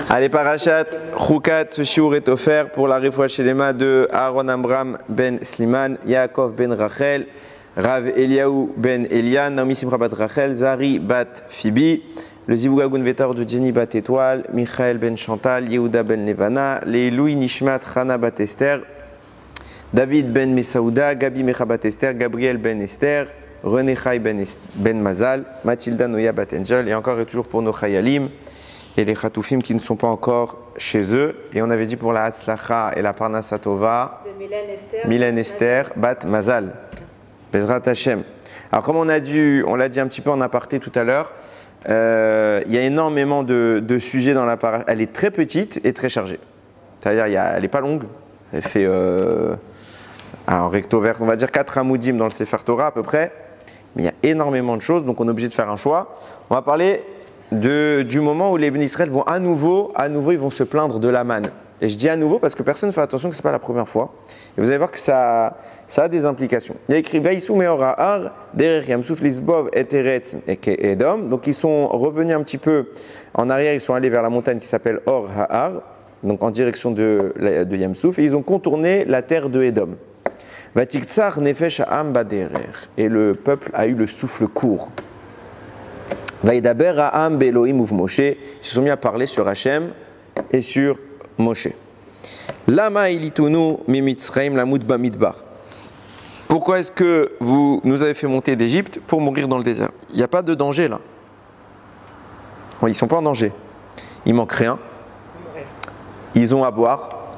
Allez, Parashat Chukat, ce shiur est offert pour la Refoua Shelema de Aaron Amram ben Sliman, Yaakov ben Rachel, Rav Eliaou ben Elian, Naomi Simcha bat Rachel, Zari bat Phoebe, le Zivouga Gunvetor de Jenny bat Étoile, Michael ben Chantal, Yehuda ben Levana, les Louis Nishmat, Chana bat Esther, David ben Mesaouda, Gabi Mecha bat Esther, Gabriel ben Esther, René Chai ben Mazal, Mathilda Noya bat Angel, et encore et toujours pour nos Chayalim et les Chatoufim qui ne sont pas encore chez eux. Et on avait dit pour la Hatzlacha et la Parnassa Tova, de Mylène Esther bat Mazal. Bezrat Hashem. Alors comme on l'a dit un petit peu en aparté tout à l'heure, il y a énormément de sujets dans la paracha. Elle est très petite et très chargée. C'est-à-dire elle n'est pas longue. Elle fait en recto vert, on va dire 4 amoudim dans le Sefer Torah à peu près. Mais il y a énormément de choses, donc on est obligé de faire un choix. On va parler du moment où les Bnei Israël vont à nouveau, ils vont se plaindre de la manne. Et je dis à nouveau parce que personne ne fait attention que ce n'est pas la première fois. Et vous allez voir que ça a des implications. Il y a écrit Vaïsou Meorahar, Derech Yamsouf Lisbov et Teretz et Edom. Donc ils sont revenus un petit peu en arrière, ils sont allés vers la montagne qui s'appelle Or Ha'ar, donc en direction de Yamsouf, et ils ont contourné la terre de Edom. Vatiktsar Nefesh Ha'am Baderer. Et le peuple a eu le souffle court. Vaïdaber Ha'am Be'Elohim uv Moshe. Ils se sont mis à parler sur Hachem et sur Moshe. Lama ilitunu mimitzraim lamut bamidbar. Pourquoi est-ce que vous nous avez fait monter d'Égypte pour mourir dans le désert? Il n'y a pas de danger là. Ils ne sont pas en danger. Il manque rien. Ils ont à boire.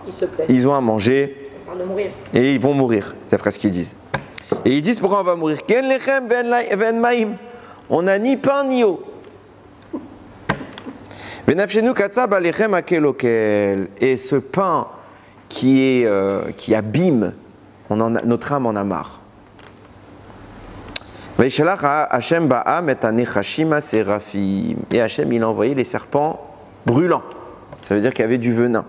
Ils ont à manger. Et ils vont mourir. C'est après ce qu'ils disent. Et ils disent pourquoi on va mourir? Ken lechem ven maim. On n'a ni pain ni eau. Et ce pain qui abîme, notre âme en a marre. Et Hachem il a envoyé les serpents brûlants. Ça veut dire qu'il y avait du venin.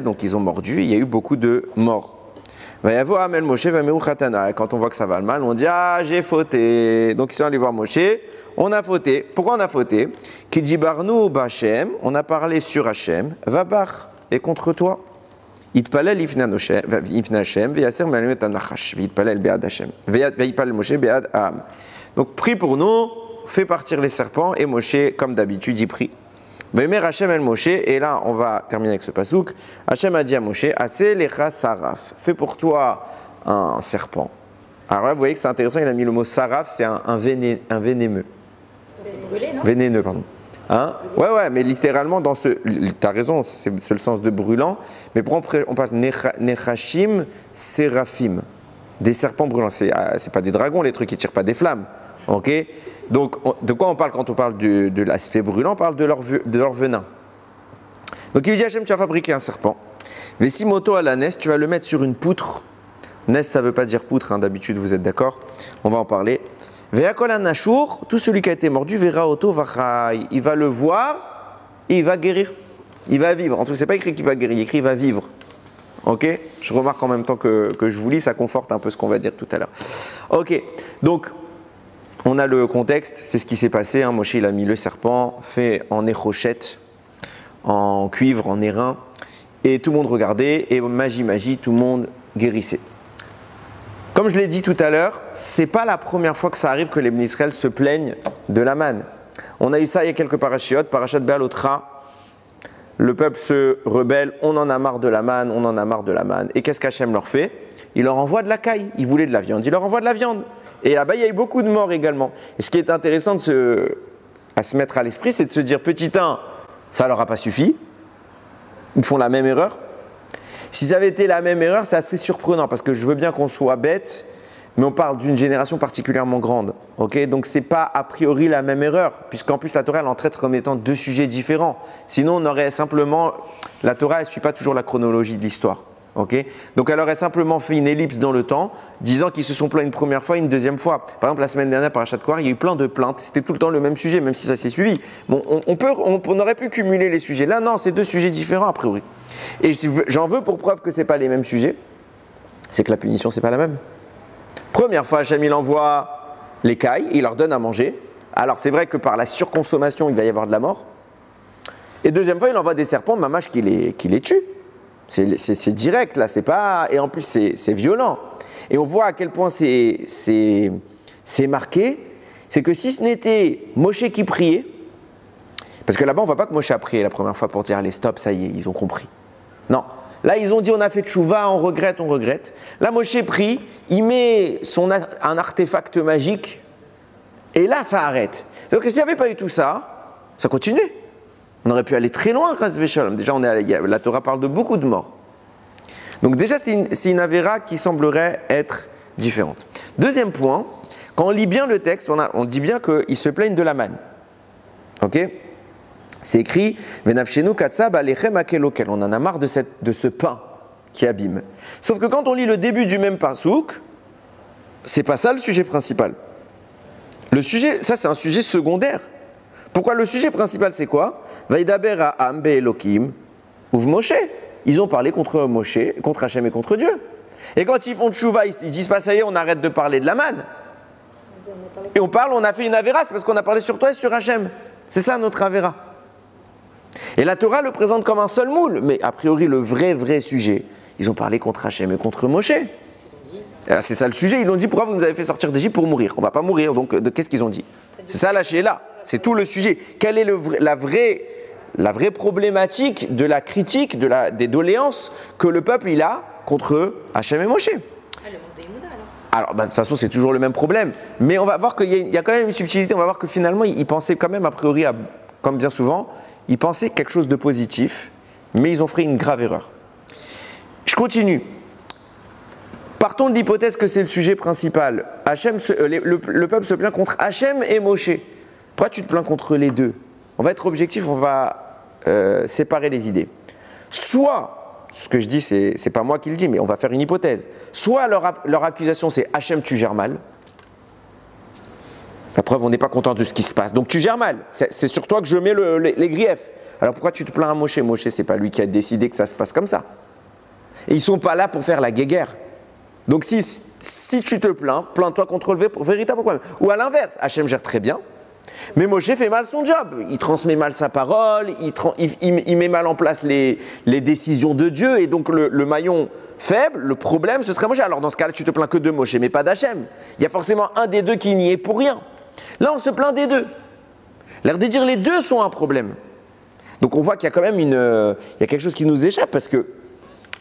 Donc ils ont mordu, il y a eu beaucoup de morts. Quand on voit que ça va mal, on dit ah j'ai fauté. Donc ils sont allés voir Moshe, on a fauté. Pourquoi on a fauté? On a parlé sur Hachem, Vabach, et contre toi. Itpalel ifna Hashem, veyaser ma'alim anachash, veitpalel be'ad Hashem, veitpalel Moshe be'ad Am. Donc prie pour nous, fais partir les serpents, et Moshe, comme d'habitude, y prie. Hachem el Moshe, et là on va terminer avec ce pasouk. Hachem a dit à Moshe, Aseh lecha saraf, fais pour toi un serpent. Alors là vous voyez que c'est intéressant, il a mis le mot saraf, c'est un vénémeux. C'est brûlé, non? Vénéneux, pardon. Hein? Ouais, mais littéralement, t'as raison, c'est le sens de brûlant, mais pour on parle nechashim seraphim, des serpents brûlants, c'est pas des dragons, les trucs qui tirent pas des flammes. Ok? Donc, de quoi on parle quand on parle de l'aspect brûlant? On parle de leur venin. Donc, il lui dit Hachem, tu vas fabriquer un serpent. Vesimoto à la nes, tu vas le mettre sur une poutre. Nes, ça ne veut pas dire poutre, hein, d'habitude, vous êtes d'accord? On va en parler. Veakol anashur, tout celui qui a été mordu, verra auto vachai. Il va le voir et il va guérir. Il va vivre. En tout cas, c'est pas écrit qu'il va guérir, il est écrit qu'il va vivre. Ok? Je remarque en même temps que je vous lis, ça conforte un peu ce qu'on va dire tout à l'heure. Ok, donc. On a le contexte, c'est ce qui s'est passé. Hein. Moshe il a mis le serpent fait en érochette, en cuivre, en airain, et tout le monde regardait, et magie, tout le monde guérissait. Comme je l'ai dit tout à l'heure, c'est pas la première fois que ça arrive que les Bnei Israël se plaignent de la manne. On a eu ça il y a quelques parachiotes, parachat Be'alotra. Le peuple se rebelle, on en a marre de la manne, Et qu'est-ce qu'Hachem leur fait? Il leur envoie de la caille, ils voulaient de la viande, il leur envoie de la viande. Et là-bas, il y a eu beaucoup de morts également. Et ce qui est intéressant à se mettre à l'esprit, c'est de se dire, petit 1, ça ne leur a pas suffi. Ils font la même erreur. Si ça avait été la même erreur, c'est assez surprenant parce que je veux bien qu'on soit bête, mais on parle d'une génération particulièrement grande. Okay? Donc, ce n'est pas a priori la même erreur, puisqu'en plus, la Torah, elle en traite comme étant 2 sujets différents. Sinon, on aurait simplement… La Torah, elle ne suit pas toujours la chronologie de l'histoire. Okay? Donc elle aurait simplement fait une ellipse dans le temps, disant qu'ils se sont plaints une première fois et une deuxième fois. Par exemple, la semaine dernière, par Parashat Kohar, il y a eu plein de plaintes. C'était tout le temps le même sujet, même si ça s'est suivi. Bon, on aurait pu cumuler les sujets. Là, non, c'est 2 sujets différents a priori. Et j'en veux pour preuve que ce n'est pas les mêmes sujets, c'est que la punition, ce n'est pas la même. Première fois, Hachem, il envoie l'écaille, il leur donne à manger. Alors c'est vrai que par la surconsommation, il va y avoir de la mort. Et deuxième fois, il envoie des serpents, mamache, qui les tuent. C'est direct, là, c'est pas. Et en plus, c'est violent. Et on voit à quel point c'est marqué. C'est que si ce n'était Moshe qui priait, parce que là-bas, on ne voit pas que Moshe a prié la première fois pour dire allez, stop, ça y est, ils ont compris. Non. Là, ils ont dit on a fait tchouva, on regrette, on regrette. Là, Moshe prie, il met un artefact magique, et là, ça arrête. C'est-à-dire que s'il n'y avait pas eu tout ça, ça continuait. On aurait pu aller très loin, Chas v'Shalom. Déjà, la Torah parle de beaucoup de morts. Donc déjà, c'est une avéra qui semblerait être différente. Deuxième point, quand on lit bien le texte, on dit bien qu'ils se plaignent de la manne. Ok ? C'est écrit « Venavshenu katsab alechem akelokel ». On en a marre de ce pain qui abîme. Sauf que quand on lit le début du même pasouk, c'est pas ça le sujet principal. Le sujet, ça c'est un sujet secondaire. Pourquoi le sujet principal c'est quoi? Vaidaber ha'am be'elokim uv Moshe. Ils ont parlé contre Moshe, contre Hachem et contre Dieu. Et quand ils font tchouva, ils disent pas ça y est, on arrête de parler de la manne. Et on a fait une avéra, c'est parce qu'on a parlé sur toi et sur Hachem. C'est ça notre avéra. Et la Torah le présente comme un seul moule, mais a priori le vrai sujet, ils ont parlé contre Hachem et contre Moshe. C'est ça le sujet, ils ont dit pourquoi vous nous avez fait sortir d'Égypte pour mourir. On ne va pas mourir, donc qu'est-ce qu'ils ont dit? C'est ça la Sheila, c'est tout le sujet. Quelle est la vraie problématique de la critique, des doléances que le peuple il a contre Hachem et Moshe? Alors, de toute façon, c'est toujours le même problème. Mais on va voir qu'il y a quand même une subtilité. On va voir que finalement, ils pensaient quand même, a priori, comme bien souvent, ils pensaient quelque chose de positif, mais ils ont fait une grave erreur. Je continue. Partons de l'hypothèse que c'est le sujet principal. Le peuple se plaint contre Hachem et Moshe. Pourquoi tu te plains contre les deux? On va être objectif, on va séparer les idées. Soit, ce que je dis, c'est pas moi qui le dis, mais on va faire une hypothèse. Soit leur accusation, c'est Hachem, tu gères mal. La preuve, on n'est pas content de ce qui se passe. Donc tu gères mal. C'est sur toi que je mets les griefs. Alors pourquoi tu te plains à Moshe? Moshe, c'est pas lui qui a décidé que ça se passe comme ça. Et ils sont pas là pour faire la guéguerre. Donc si tu te plains, plains-toi contre le véritable problème. Ou à l'inverse, Hachem gère très bien, mais Moshe fait mal son job. Il transmet mal sa parole, il met mal en place les décisions de Dieu, et donc le maillon faible, le problème, ce serait Moshe. Alors dans ce cas-là, tu te plains que de Moshe, mais pas d'Hachem. Il y a forcément un des deux qui n'y est pour rien. Là, on se plaint des deux. L'air de dire les deux sont un problème. Donc on voit qu'il y a quand même il y a quelque chose qui nous échappe, parce que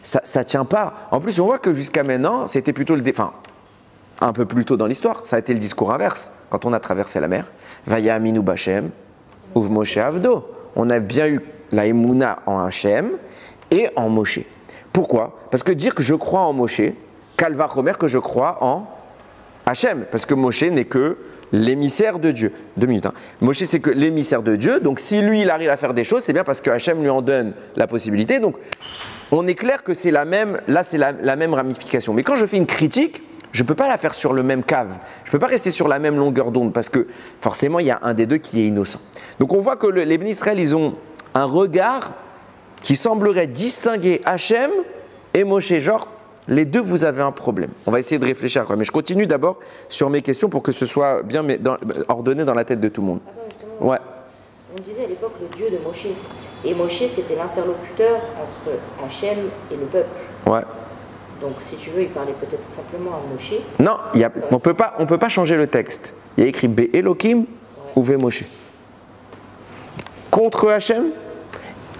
ça ne tient pas. En plus, on voit que jusqu'à maintenant, c'était plutôt un peu plus tôt dans l'histoire, ça a été le discours inverse. Quand on a traversé la mer, Vaya Aminu Bachem, Uv Moshe Avdo. On a bien eu la Emouna en Hachem et en Moshe. Pourquoi? Parce que dire que je crois en Moshe, Kalva Romer que je crois en Hachem. Parce que Moshe n'est que l'émissaire de Dieu. 2 minutes. Moshe, c'est que l'émissaire de Dieu. Donc si lui, il arrive à faire des choses, c'est bien parce que Hachem lui en donne la possibilité. Donc on est clair que c'est la même ramification. Mais quand je fais une critique, je ne peux pas la faire sur le même cave. Je ne peux pas rester sur la même longueur d'onde parce que forcément, il y a un des deux qui est innocent. Donc on voit que les Béni Israël, ils ont un regard qui semblerait distinguer Hachem et Moshe. Genre, les deux, vous avez un problème. On va essayer de réfléchir. Mais je continue d'abord sur mes questions pour que ce soit bien ordonné dans la tête de tout le monde. Attends, justement, ouais. On disait à l'époque le Dieu de Moshe. Et Moshe, c'était l'interlocuteur entre Hachem et le peuple. Ouais. Donc, si tu veux, il parlait peut-être simplement à Moshe. Non, on peut pas changer le texte. Il y a écrit Be Elohim ou Ve Moshe. Contre Hachem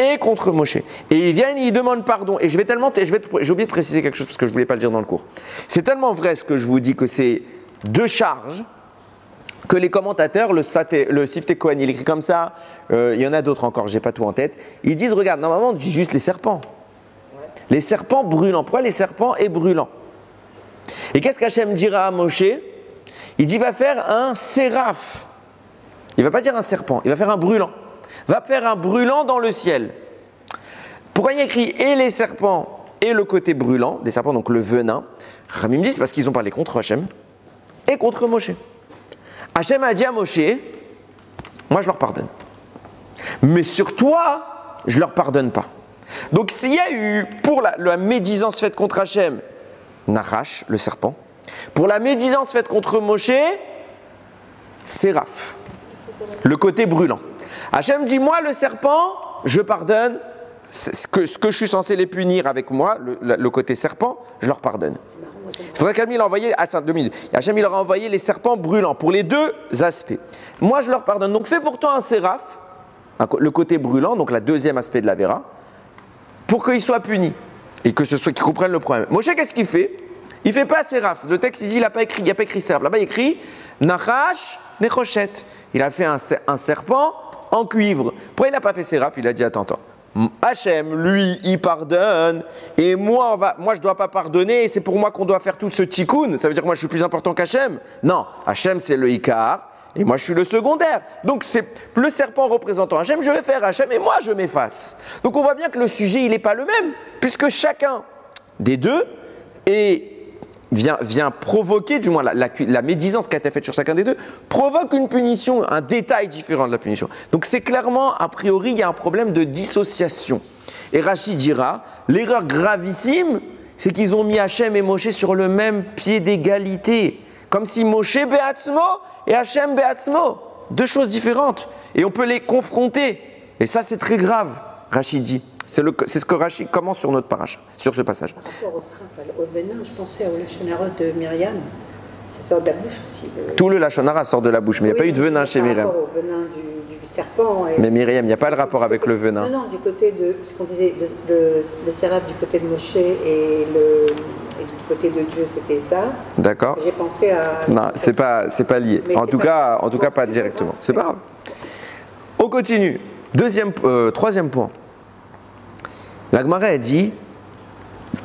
et contre Moshe. Et ils viennent, ils demandent pardon. Et j'ai oublié de préciser quelque chose parce que je ne voulais pas le dire dans le cours. C'est tellement vrai ce que je vous dis que c'est deux charges que les commentateurs, le Siftei Kohen, il écrit comme ça. Il y en a d'autres encore, j'ai pas tout en tête. Ils disent, regarde, normalement on dit juste les serpents. Les serpents brûlants. Pourquoi les serpents est brûlant? Et qu'est-ce qu'Hachem dira à Moshe? Il dit, va faire un séraph. Il ne va pas dire un serpent, il va faire un brûlant. Va faire un brûlant dans le ciel. Pourquoi il y a écrit et les serpents et le côté brûlant, des serpents, donc le venin? Ramim dit, c'est parce qu'ils ont parlé contre Hachem et contre Moshe. Hachem a dit à Moshe, moi je leur pardonne. Mais sur toi, je ne leur pardonne pas. Donc s'il y a eu, pour la médisance faite contre Hachem, Nachash, le serpent, pour la médisance faite contre Moshe, Séraph. Le côté brûlant. Hachem dit, moi, le serpent, je pardonne. Ce que je suis censé les punir avec moi, le côté serpent, je leur pardonne. C'est pour ça qu'Hachem, il a envoyé, attends, 2 minutes. Hachem, il leur a envoyé les serpents brûlants pour les deux aspects. Moi, je leur pardonne. Donc, fais pour toi un séraph, le côté brûlant, donc le deuxième aspect de la Véra, pour qu'ils soient punis et que ce soit qu'ils comprennent le problème. Moshe, qu'est-ce qu'il fait? Il fait pas séraph. Le texte, il dit, il n'y a pas écrit séraph. Là-bas, il écrit Nachash Nechoshet. Il a fait un serpent en cuivre. Pourquoi il n'a pas fait séraph? Il a dit, attends. Hachem, lui, il pardonne, et moi, je ne dois pas pardonner, et c'est pour moi qu'on doit faire tout ce tikkun. Ça veut dire que moi, je suis plus important qu'Hachem? Non, Hachem, c'est le Ikar, et moi, je suis le secondaire. Donc, c'est le serpent représentant Hachem, je vais faire Hachem, et moi, je m'efface. Donc, on voit bien que le sujet, il n'est pas le même, puisque chacun des deux vient provoquer, du moins la médisance qui a été faite sur chacun des deux, provoque une punition, un détail différent de la punition. Donc c'est clairement, a priori, il y a un problème de dissociation. Et Rashi dira, l'erreur gravissime, c'est qu'ils ont mis Hachem et Moshe sur le même pied d'égalité. Comme si Moshe be'atzmo et Hachem be'atzmo, deux choses différentes. Et on peut les confronter. Et ça, c'est très grave, Rashi dit. C'est ce que Rashi commence sur notre paracha, sur ce passage. Par rapport au venin, je pensais au Lachon Hara de Myriam. Ça sort de la bouche aussi. Tout le Lachon Hara sort de la bouche, mais il n'y a pas eu de venin chez Myriam. Par rapport au venin du serpent. Mais Myriam, il n'y a pas le rapport avec le venin. Non, du côté de, puisqu'on disait le séraph du côté de Moshe et du côté de Dieu, c'était ça. D'accord. J'ai pensé à. Non, c'est pas lié. En tout cas, pas directement. C'est pas grave. On continue. Troisième point. La Gemara a dit,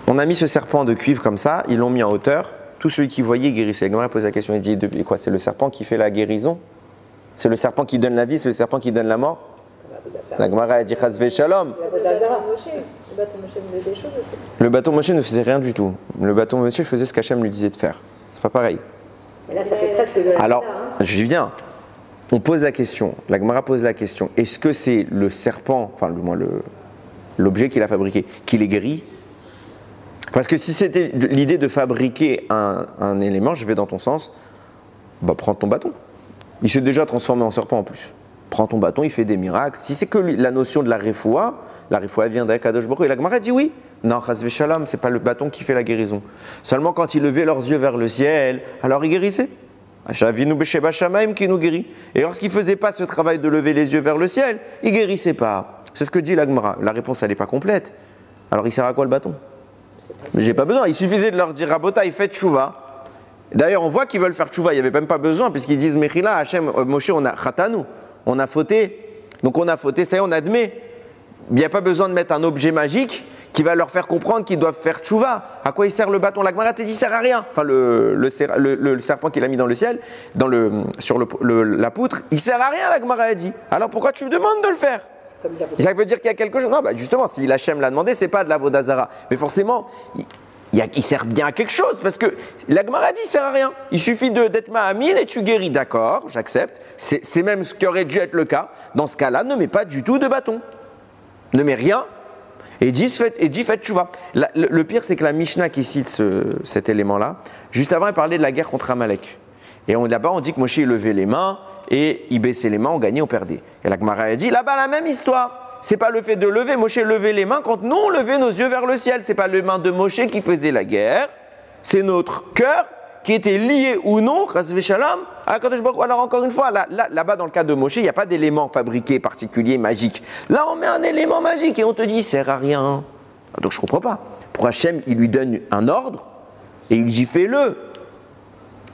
on a mis ce serpent de cuivre comme ça, ils l'ont mis en hauteur, tous ceux qui voyaient guérissaient. La Gemara pose la question, il dit, depuis quoi? C'est le serpent qui fait la guérison? C'est le serpent qui donne la vie? C'est le serpent qui donne la mort? La Gemara a dit, Chazve Shalom. Le bâton Moshe faisait des choses aussi. Le bâton Moshe ne faisait rien du tout. Le bâton Moshe faisait ce qu'Hachem lui disait de faire. C'est pas pareil. Mais là, ça fait presque de la. Alors, j'y viens. On pose la question, la Gemara pose la question, est-ce que c'est le serpent, enfin du moins l'objet qu'il a fabriqué, qui les guérit? Parce que si c'était l'idée de fabriquer un élément, je vais dans ton sens, prends ton bâton. Il s'est déjà transformé en serpent en plus. Prends ton bâton, il fait des miracles. Si c'est que la notion de la refoua vient d'Akadosh Baruch Hu. Et la Gemara dit oui. Non, Chazve Shalom, c'est pas le bâton qui fait la guérison. Seulement quand ils levaient leurs yeux vers le ciel, alors ils guérissaient. Ashavinu b'sheba shamaim qui nous guérit. Et lorsqu'ils ne faisaient pas ce travail de lever les yeux vers le ciel, ils ne guérissaient pas. C'est ce que dit la Gemara. La réponse, elle n'est pas complète. Alors, il sert à quoi le bâton? Mais j'ai pas besoin. Il suffisait de leur dire Rabotai, faites tchouva. D'ailleurs, on voit qu'ils veulent faire tchouva. Il n'y avait même pas besoin, puisqu'ils disent Mechila, Hachem, Moshe, on a khatanou. On a fauté. Donc, on a fauté, ça y est, on admet. Il n'y a pas besoin de mettre un objet magique qui va leur faire comprendre qu'ils doivent faire tchouva. À quoi il sert le bâton? La Gemara te dit, il ne sert à rien. Enfin, le serpent qu'il a mis dans le ciel, sur la poutre, il ne sert à rien, la Gemara a dit. Alors, pourquoi tu me demandes de le faire? Ça veut dire qu'il y a quelque chose. Non, justement, si Hachem l'a demandé, c'est pas de la Vodazara. Mais forcément, il sert bien à quelque chose. Parce que la Gemara dit, il sert à rien. Il suffit d'être Mahamine et tu guéris. D'accord, j'accepte. C'est même ce qui aurait dû être le cas. Dans ce cas-là, ne mets pas du tout de bâton. Ne mets rien. Et dit faites tchouva. Le pire, c'est que la Mishnah qui cite cet élément-là, juste avant, elle parlait de la guerre contre Amalek. Et là-bas, on dit que Moshe il levait les mains et il baissait les mains, on gagnait, on perdait. Et la Gemara a dit, là-bas, la même histoire. C'est pas le fait de lever, Moshe levait les mains quand nous, on levait nos yeux vers le ciel. C'est pas les mains de Moshe qui faisaient la guerre, c'est notre cœur qui était lié ou non, Chazve Shalom, à Kadosh Baruch Hu. Alors encore une fois, là-bas, dans le cas de Moshe, il n'y a pas d'élément fabriqué, particulier, magique. Là, on met un élément magique et on te dit, il sert à rien. Donc je comprends pas. Pour Hachem, il lui donne un ordre et il dit, fais-le.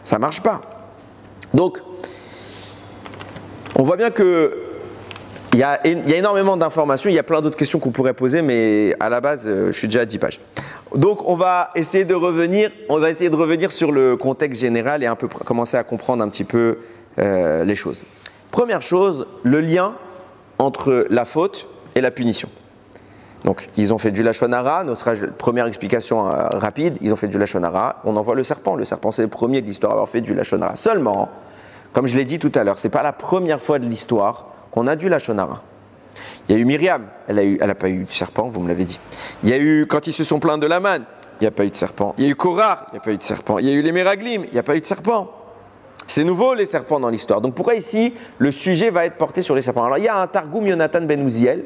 Ça marche pas. Donc, on voit bien que il y a énormément d'informations, il y a plein d'autres questions qu'on pourrait poser, mais à la base, je suis déjà à 10 pages. Donc, on va essayer de revenir sur le contexte général et un peu commencer à comprendre un petit peu les choses. Première chose, le lien entre la faute et la punition. Donc, ils ont fait du Lachon Hara, notre première explication rapide, ils ont fait du Lachon Hara, on envoie le serpent. Le serpent, c'est le premier de l'histoire à avoir fait du Lachon Hara. Seulement, comme je l'ai dit tout à l'heure, ce n'est pas la première fois de l'histoire qu'on a du Lachon Hara. Il y a eu Myriam, elle n'a pas eu de serpent, vous me l'avez dit. Il y a eu, quand ils se sont plaints de Laman, il n'y a pas eu de serpent. Il y a eu Korah, il n'y a pas eu de serpent. Il y a eu les Meraglim, il n'y a pas eu de serpent. C'est nouveau les serpents dans l'histoire. Donc pourquoi ici le sujet va être porté sur les serpents? Alors il y a un Targum Yonatan Ben Uziel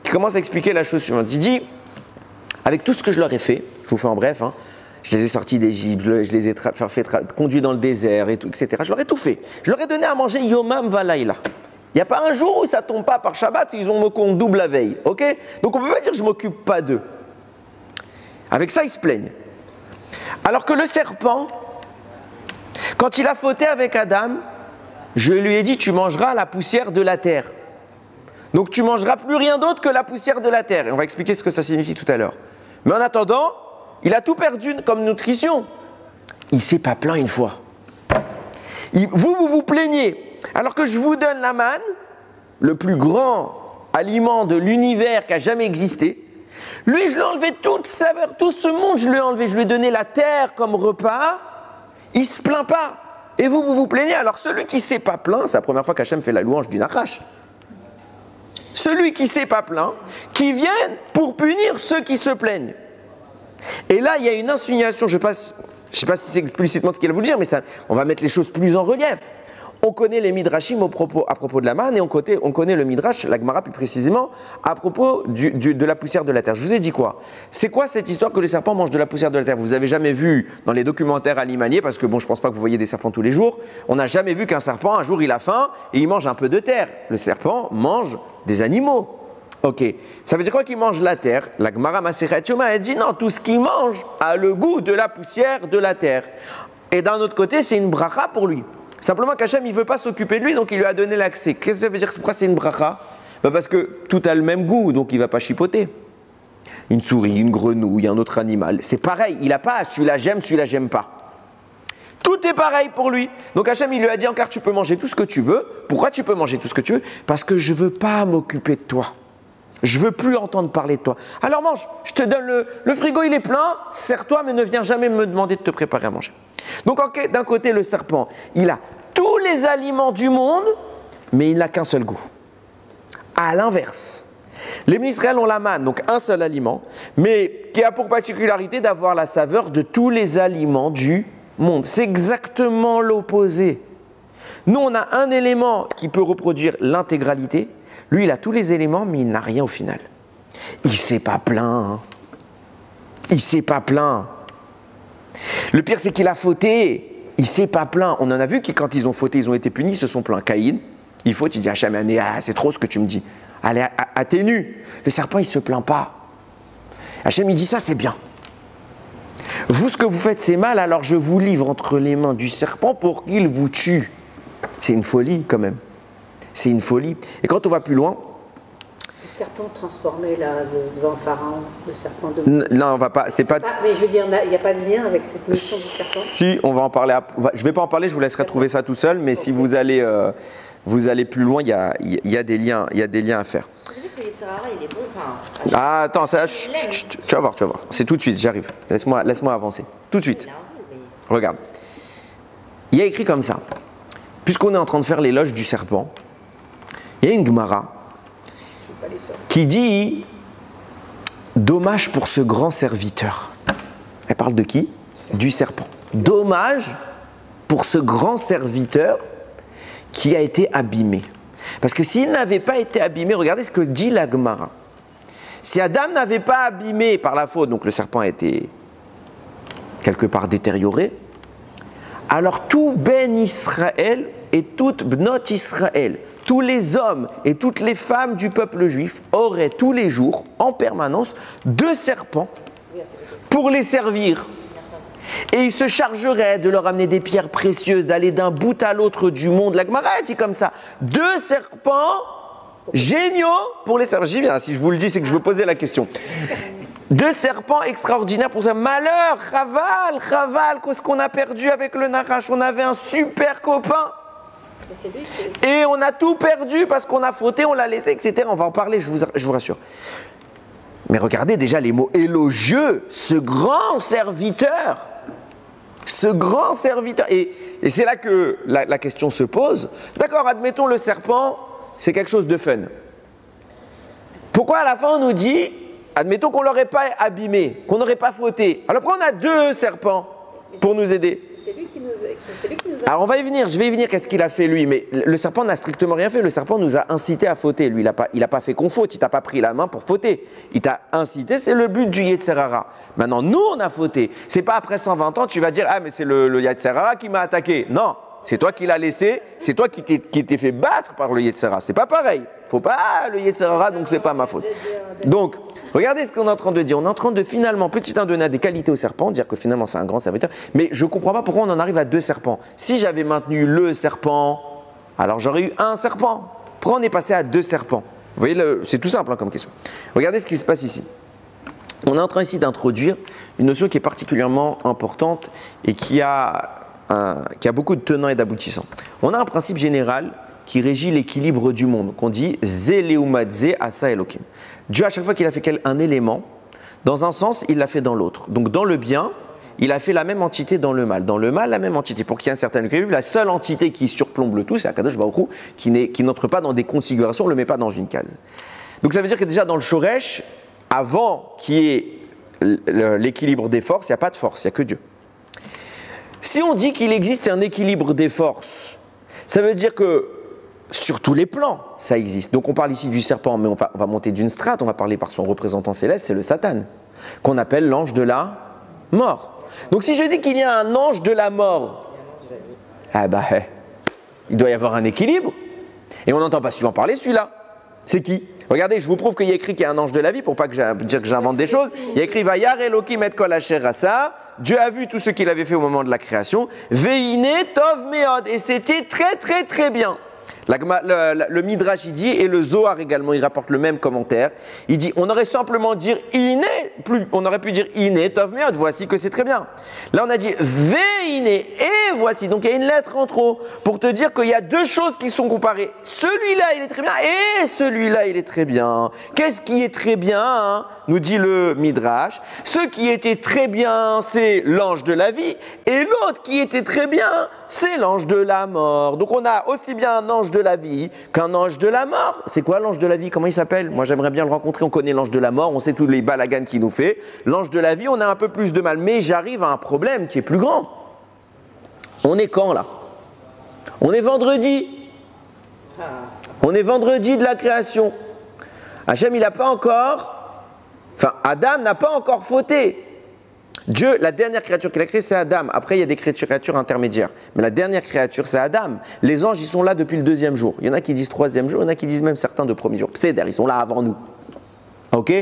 qui commence à expliquer la chose suivante. Il dit, avec tout ce que je leur ai fait, je vous fais en bref, hein, je les ai sortis d'Égypte, je les ai conduits dans le désert, et tout, etc. Je leur ai tout fait. Je leur ai donné à manger Yomam Valaïla. Il n'y a pas un jour où ça ne tombe pas par Shabbat, ils ont qu'on double la veille. Ok? Donc on ne peut pas dire que je ne m'occupe pas d'eux. Avec ça, ils se plaignent. Alors que le serpent, quand il a fauté avec Adam, je lui ai dit, tu mangeras la poussière de la terre. Donc tu mangeras plus rien d'autre que la poussière de la terre. Et on va expliquer ce que ça signifie tout à l'heure. Mais en attendant, il a tout perdu comme nutrition. Il ne s'est pas plaint une fois. Vous vous plaignez. Alors que je vous donne la manne, le plus grand aliment de l'univers qui a jamais existé. Lui, je lui ai enlevé toute saveur, tout ce monde, je lui ai enlevé. Je lui ai donné la terre comme repas. Il ne se plaint pas. Et vous vous plaignez. Alors celui qui ne s'est pas plaint, c'est la première fois qu'Hachem fait la louange du Nachash. Celui qui ne s'est pas plaint, qui vienne pour punir ceux qui se plaignent. Et là, il y a une insinuation, je ne sais pas si c'est explicitement ce qu'il a voulu dire, mais ça, on va mettre les choses plus en relief. On connaît les midrashim à propos de la manne et on connaît le midrash, la Gemara plus précisément, à propos de la poussière de la terre. Je vous ai dit quoi? C'est quoi cette histoire que les serpents mangent de la poussière de la terre? Vous avez jamais vu dans les documentaires alimaniers, parce que bon, je pense pas que vous voyez des serpents tous les jours, on n'a jamais vu qu'un serpent, un jour il a faim et il mange un peu de terre. Le serpent mange des animaux. Ok, ça veut dire quoi qu'il mange la terre? La Gemara Masechet Yoma, elle dit non, tout ce qu'il mange a le goût de la poussière de la terre. Et d'un autre côté, c'est une bracha pour lui. Simplement qu'Hachem, il ne veut pas s'occuper de lui, donc il lui a donné l'accès. Qu'est-ce que ça veut dire? Pourquoi c'est une bracha? Parce que tout a le même goût, donc il ne va pas chipoter. Une souris, une grenouille, un autre animal, c'est pareil. Il n'a pas celui-là j'aime pas. Tout est pareil pour lui. Donc Hachem, il lui a dit encore, tu peux manger tout ce que tu veux. Pourquoi tu peux manger tout ce que tu veux? Parce que je ne veux pas m'occuper de toi. Je ne veux plus entendre parler de toi. Alors mange, je te donne le frigo, il est plein, sers-toi, mais ne viens jamais me demander de te préparer à manger. Donc d'un côté, le serpent, il a tous les aliments du monde, mais il n'a qu'un seul goût. À l'inverse, les Israël ont la manne, donc un seul aliment, mais qui a pour particularité d'avoir la saveur de tous les aliments du monde. C'est exactement l'opposé. Nous, on a un élément qui peut reproduire l'intégralité. Lui, il a tous les éléments, mais il n'a rien au final. Il ne s'est pas plaint. Hein. Il ne s'est pas plaint. Le pire, c'est qu'il a fauté. Il ne s'est pas plaint. On en a vu que quand ils ont fauté, ils ont été punis, ils se sont plaints. Caïn, il faut, il dit Hachem, c'est trop ce que tu me dis. Allez, atténue. Le serpent, il ne se plaint pas. Hachem, il dit ça, c'est bien. Vous, ce que vous faites, c'est mal, alors je vous livre entre les mains du serpent pour qu'il vous tue. C'est une folie, quand même. C'est une folie. Et quand on va plus loin... Le serpent transformé là, devant Pharaon, le serpent de... Non, on va pas... Mais je veux dire, il n'y a pas de lien avec cette notion du serpent? Si, on va en parler. Je ne vais pas en parler, je vous laisserai trouver ça tout seul, mais okay. Si vous allez plus loin, il y a des liens à faire. Vous dites que Sarah, il est bon, Ah, attends, ça, tu vas voir. C'est tout de suite, j'arrive. Laisse-moi avancer. Tout de suite. Regarde. Il y a écrit comme ça. Puisqu'on est en train de faire l'éloge du serpent, il y a une Gemara qui dit « Dommage pour ce grand serviteur ». Elle parle de qui? Du serpent. Dommage pour ce grand serviteur qui a été abîmé. Parce que s'il n'avait pas été abîmé, regardez ce que dit la Gemara. Si Adam n'avait pas abîmé par la faute, donc le serpent a été quelque part détérioré, alors tout Ben Israël et toute Bnot Israël, tous les hommes et toutes les femmes du peuple juif auraient tous les jours, en permanence, 2 serpents pour les servir. Et ils se chargeraient de leur amener des pierres précieuses, d'aller d'un bout à l'autre du monde. La Gemara dit comme ça, 2 serpents géniaux pour les servir. J'y viens, si je vous le dis, c'est que je veux poser la question. 2 serpents extraordinaires pour ça. Malheur, Chaval, qu'est-ce qu'on a perdu avec le Nachash? On avait un super copain. Et on a tout perdu parce qu'on a fauté, on l'a laissé, etc. On va en parler, je vous rassure. Mais regardez déjà les mots élogieux, ce grand serviteur. Et c'est là que la question se pose. D'accord, admettons le serpent, c'est quelque chose de fun. Pourquoi à la fin on nous dit, admettons qu'on ne l'aurait pas abîmé, qu'on n'aurait pas fauté. Alors pourquoi on a 2 serpents? pour nous aider. C'est lui qui nous a... Alors on va y venir, je vais y venir, qu'est-ce qu'il a fait lui? Mais le serpent n'a strictement rien fait, le serpent nous a incité à fauter. Lui, il n'a pas fait qu'on faute, il t'a pas pris la main pour fauter. Il t'a incité, c'est le but du Yetzer Hara. Maintenant, nous, on a fauté. C'est pas après 120 ans, tu vas dire, ah mais c'est le Yetzer Hara qui m'a attaqué. Non, c'est toi qui l'as laissé, c'est toi qui t'es fait battre par le Yetzer Hara. C'est pas pareil. Faut pas, le Yetzer Hara, donc c'est pas ma faute. Donc, regardez ce qu'on est en train de dire. On est en train de finalement, petit 1, donner des qualités au serpent, dire que finalement c'est un grand serviteur. Mais je ne comprends pas pourquoi on en arrive à 2 serpents. Si j'avais maintenu le serpent, alors j'aurais eu un serpent. Pourquoi on est passé à 2 serpents? Vous voyez, c'est tout simple comme question. Regardez ce qui se passe ici. On est en train ici d'introduire une notion qui est particulièrement importante et qui a beaucoup de tenants et d'aboutissants. On a un principe général qui régit l'équilibre du monde, qu'on dit Zeleumadze Asa Elokim. Dieu, à chaque fois qu'il a fait un élément, dans un sens, il l'a fait dans l'autre. Donc dans le bien, il a fait la même entité dans le mal. Dans le mal, la même entité. Pour qu'il y ait un certain équilibre, la seule entité qui surplombe le tout, c'est Akadosh Baruch Hu, qui n'entre pas dans des configurations, on ne le met pas dans une case. Donc ça veut dire que déjà dans le Shoresh, avant qu'il y ait l'équilibre des forces, il n'y a pas de force, il n'y a que Dieu. Si on dit qu'il existe un équilibre des forces, ça veut dire que sur tous les plans, ça existe. Donc on parle ici du serpent, mais on va monter d'une strate, on va parler par son représentant céleste, c'est le Satan, qu'on appelle l'ange de la mort. Donc si je dis qu'il y a un ange de la mort, il doit y avoir un équilibre. Et on n'entend pas souvent parler celui-là. C'est qui? Regardez, je vous prouve qu'il y a écrit qu'il y a un ange de la vie, pour pas que dire que j'invente des choses. Il y a écrit Vayar Elokim et Kol Asher Asa. Dieu a vu tout ce qu'il avait fait au moment de la création. Veine Tov Meod. Et c'était très très très bien. Le Midrash il dit, et le Zohar également, il rapporte le même commentaire. Il dit, on aurait simplement dire on aurait pu dire Iné Tov Meod, voici que c'est très bien. Là on a dit Veine, et voici. Donc il y a une lettre en trop pour te dire qu'il y a 2 choses qui sont comparées. Celui-là il est très bien et celui-là il est très bien. Qu'est-ce qui est très bien hein, nous dit le Midrash. Ce qui était très bien, c'est l'ange de la vie, et l'autre qui était très bien, c'est l'ange de la mort. Donc on a aussi bien un ange de la vie qu'un ange de la mort. C'est quoi l'ange de la vie? Comment il s'appelle? Moi j'aimerais bien le rencontrer, on connaît l'ange de la mort, on sait tous les balagans qu'il nous fait. L'ange de la vie, on a un peu plus de mal, mais j'arrive à un problème qui est plus grand. On est quand là? On est vendredi. On est vendredi de la création. Hachem il n'a pas encore... Enfin, Adam n'a pas encore fauté. Dieu, la dernière créature qu'il a créée, c'est Adam. Après, il y a des créatures intermédiaires. Mais la dernière créature, c'est Adam. Les anges, ils sont là depuis le 2e jour. Il y en a qui disent 3e jour, il y en a qui disent même certains de 1er jour. C'est ils sont là avant nous. Ok?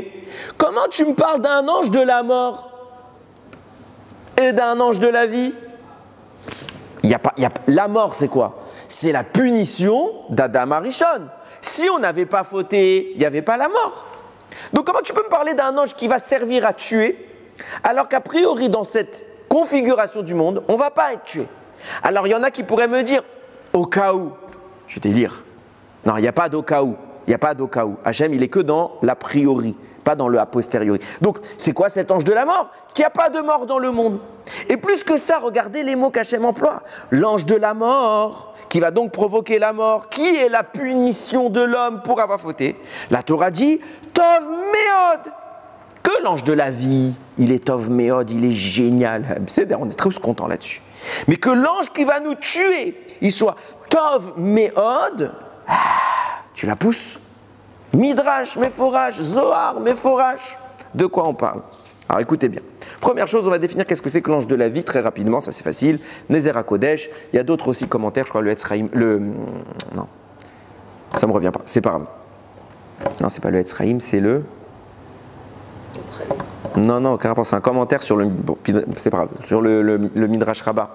Comment tu me parles d'un ange de la mort et d'un ange de la vie? La mort, c'est quoi? C'est la punition d'Adam Arishon. Si on n'avait pas fauté, il n'y avait pas la mort. Donc comment tu peux me parler d'un ange qui va servir à tuer, alors qu'a priori dans cette configuration du monde, on ne va pas être tué? Alors il y en a qui pourraient me dire, au cas où, je vais te dire, non, il n'y a pas d'au cas où, il n'y a pas d'au cas où. Hachem, il est que dans l'a priori, pas dans le a posteriori. Donc c'est quoi cet ange de la mort? Qu'il n'y a pas de mort dans le monde. Et plus que ça, regardez les mots qu'Hachem emploie. L'ange de la mort, qui va donc provoquer la mort, qui est la punition de l'homme pour avoir fauté. La Torah dit Tov Meod. Que l'ange de la vie, il est Tov Meod, il est génial. On est très contents là-dessus. Mais que l'ange qui va nous tuer, il soit Tov Meod, tu la pousses. Midrash, Meforash, Zohar, Meforash. De quoi on parle? Alors écoutez bien. Première chose, on va définir qu'est-ce que c'est que l'ange de la vie, très rapidement, ça c'est facile. Nézer HaKodesh, il y a d'autres aussi commentaires, je crois le Etzraïm, non, ça me revient pas, c'est pas grave. Non, c'est pas le Etzraïm, c'est le... Non, carrément, c'est un commentaire sur le... Bon, c'est pas grave, sur le Midrash Rabbah,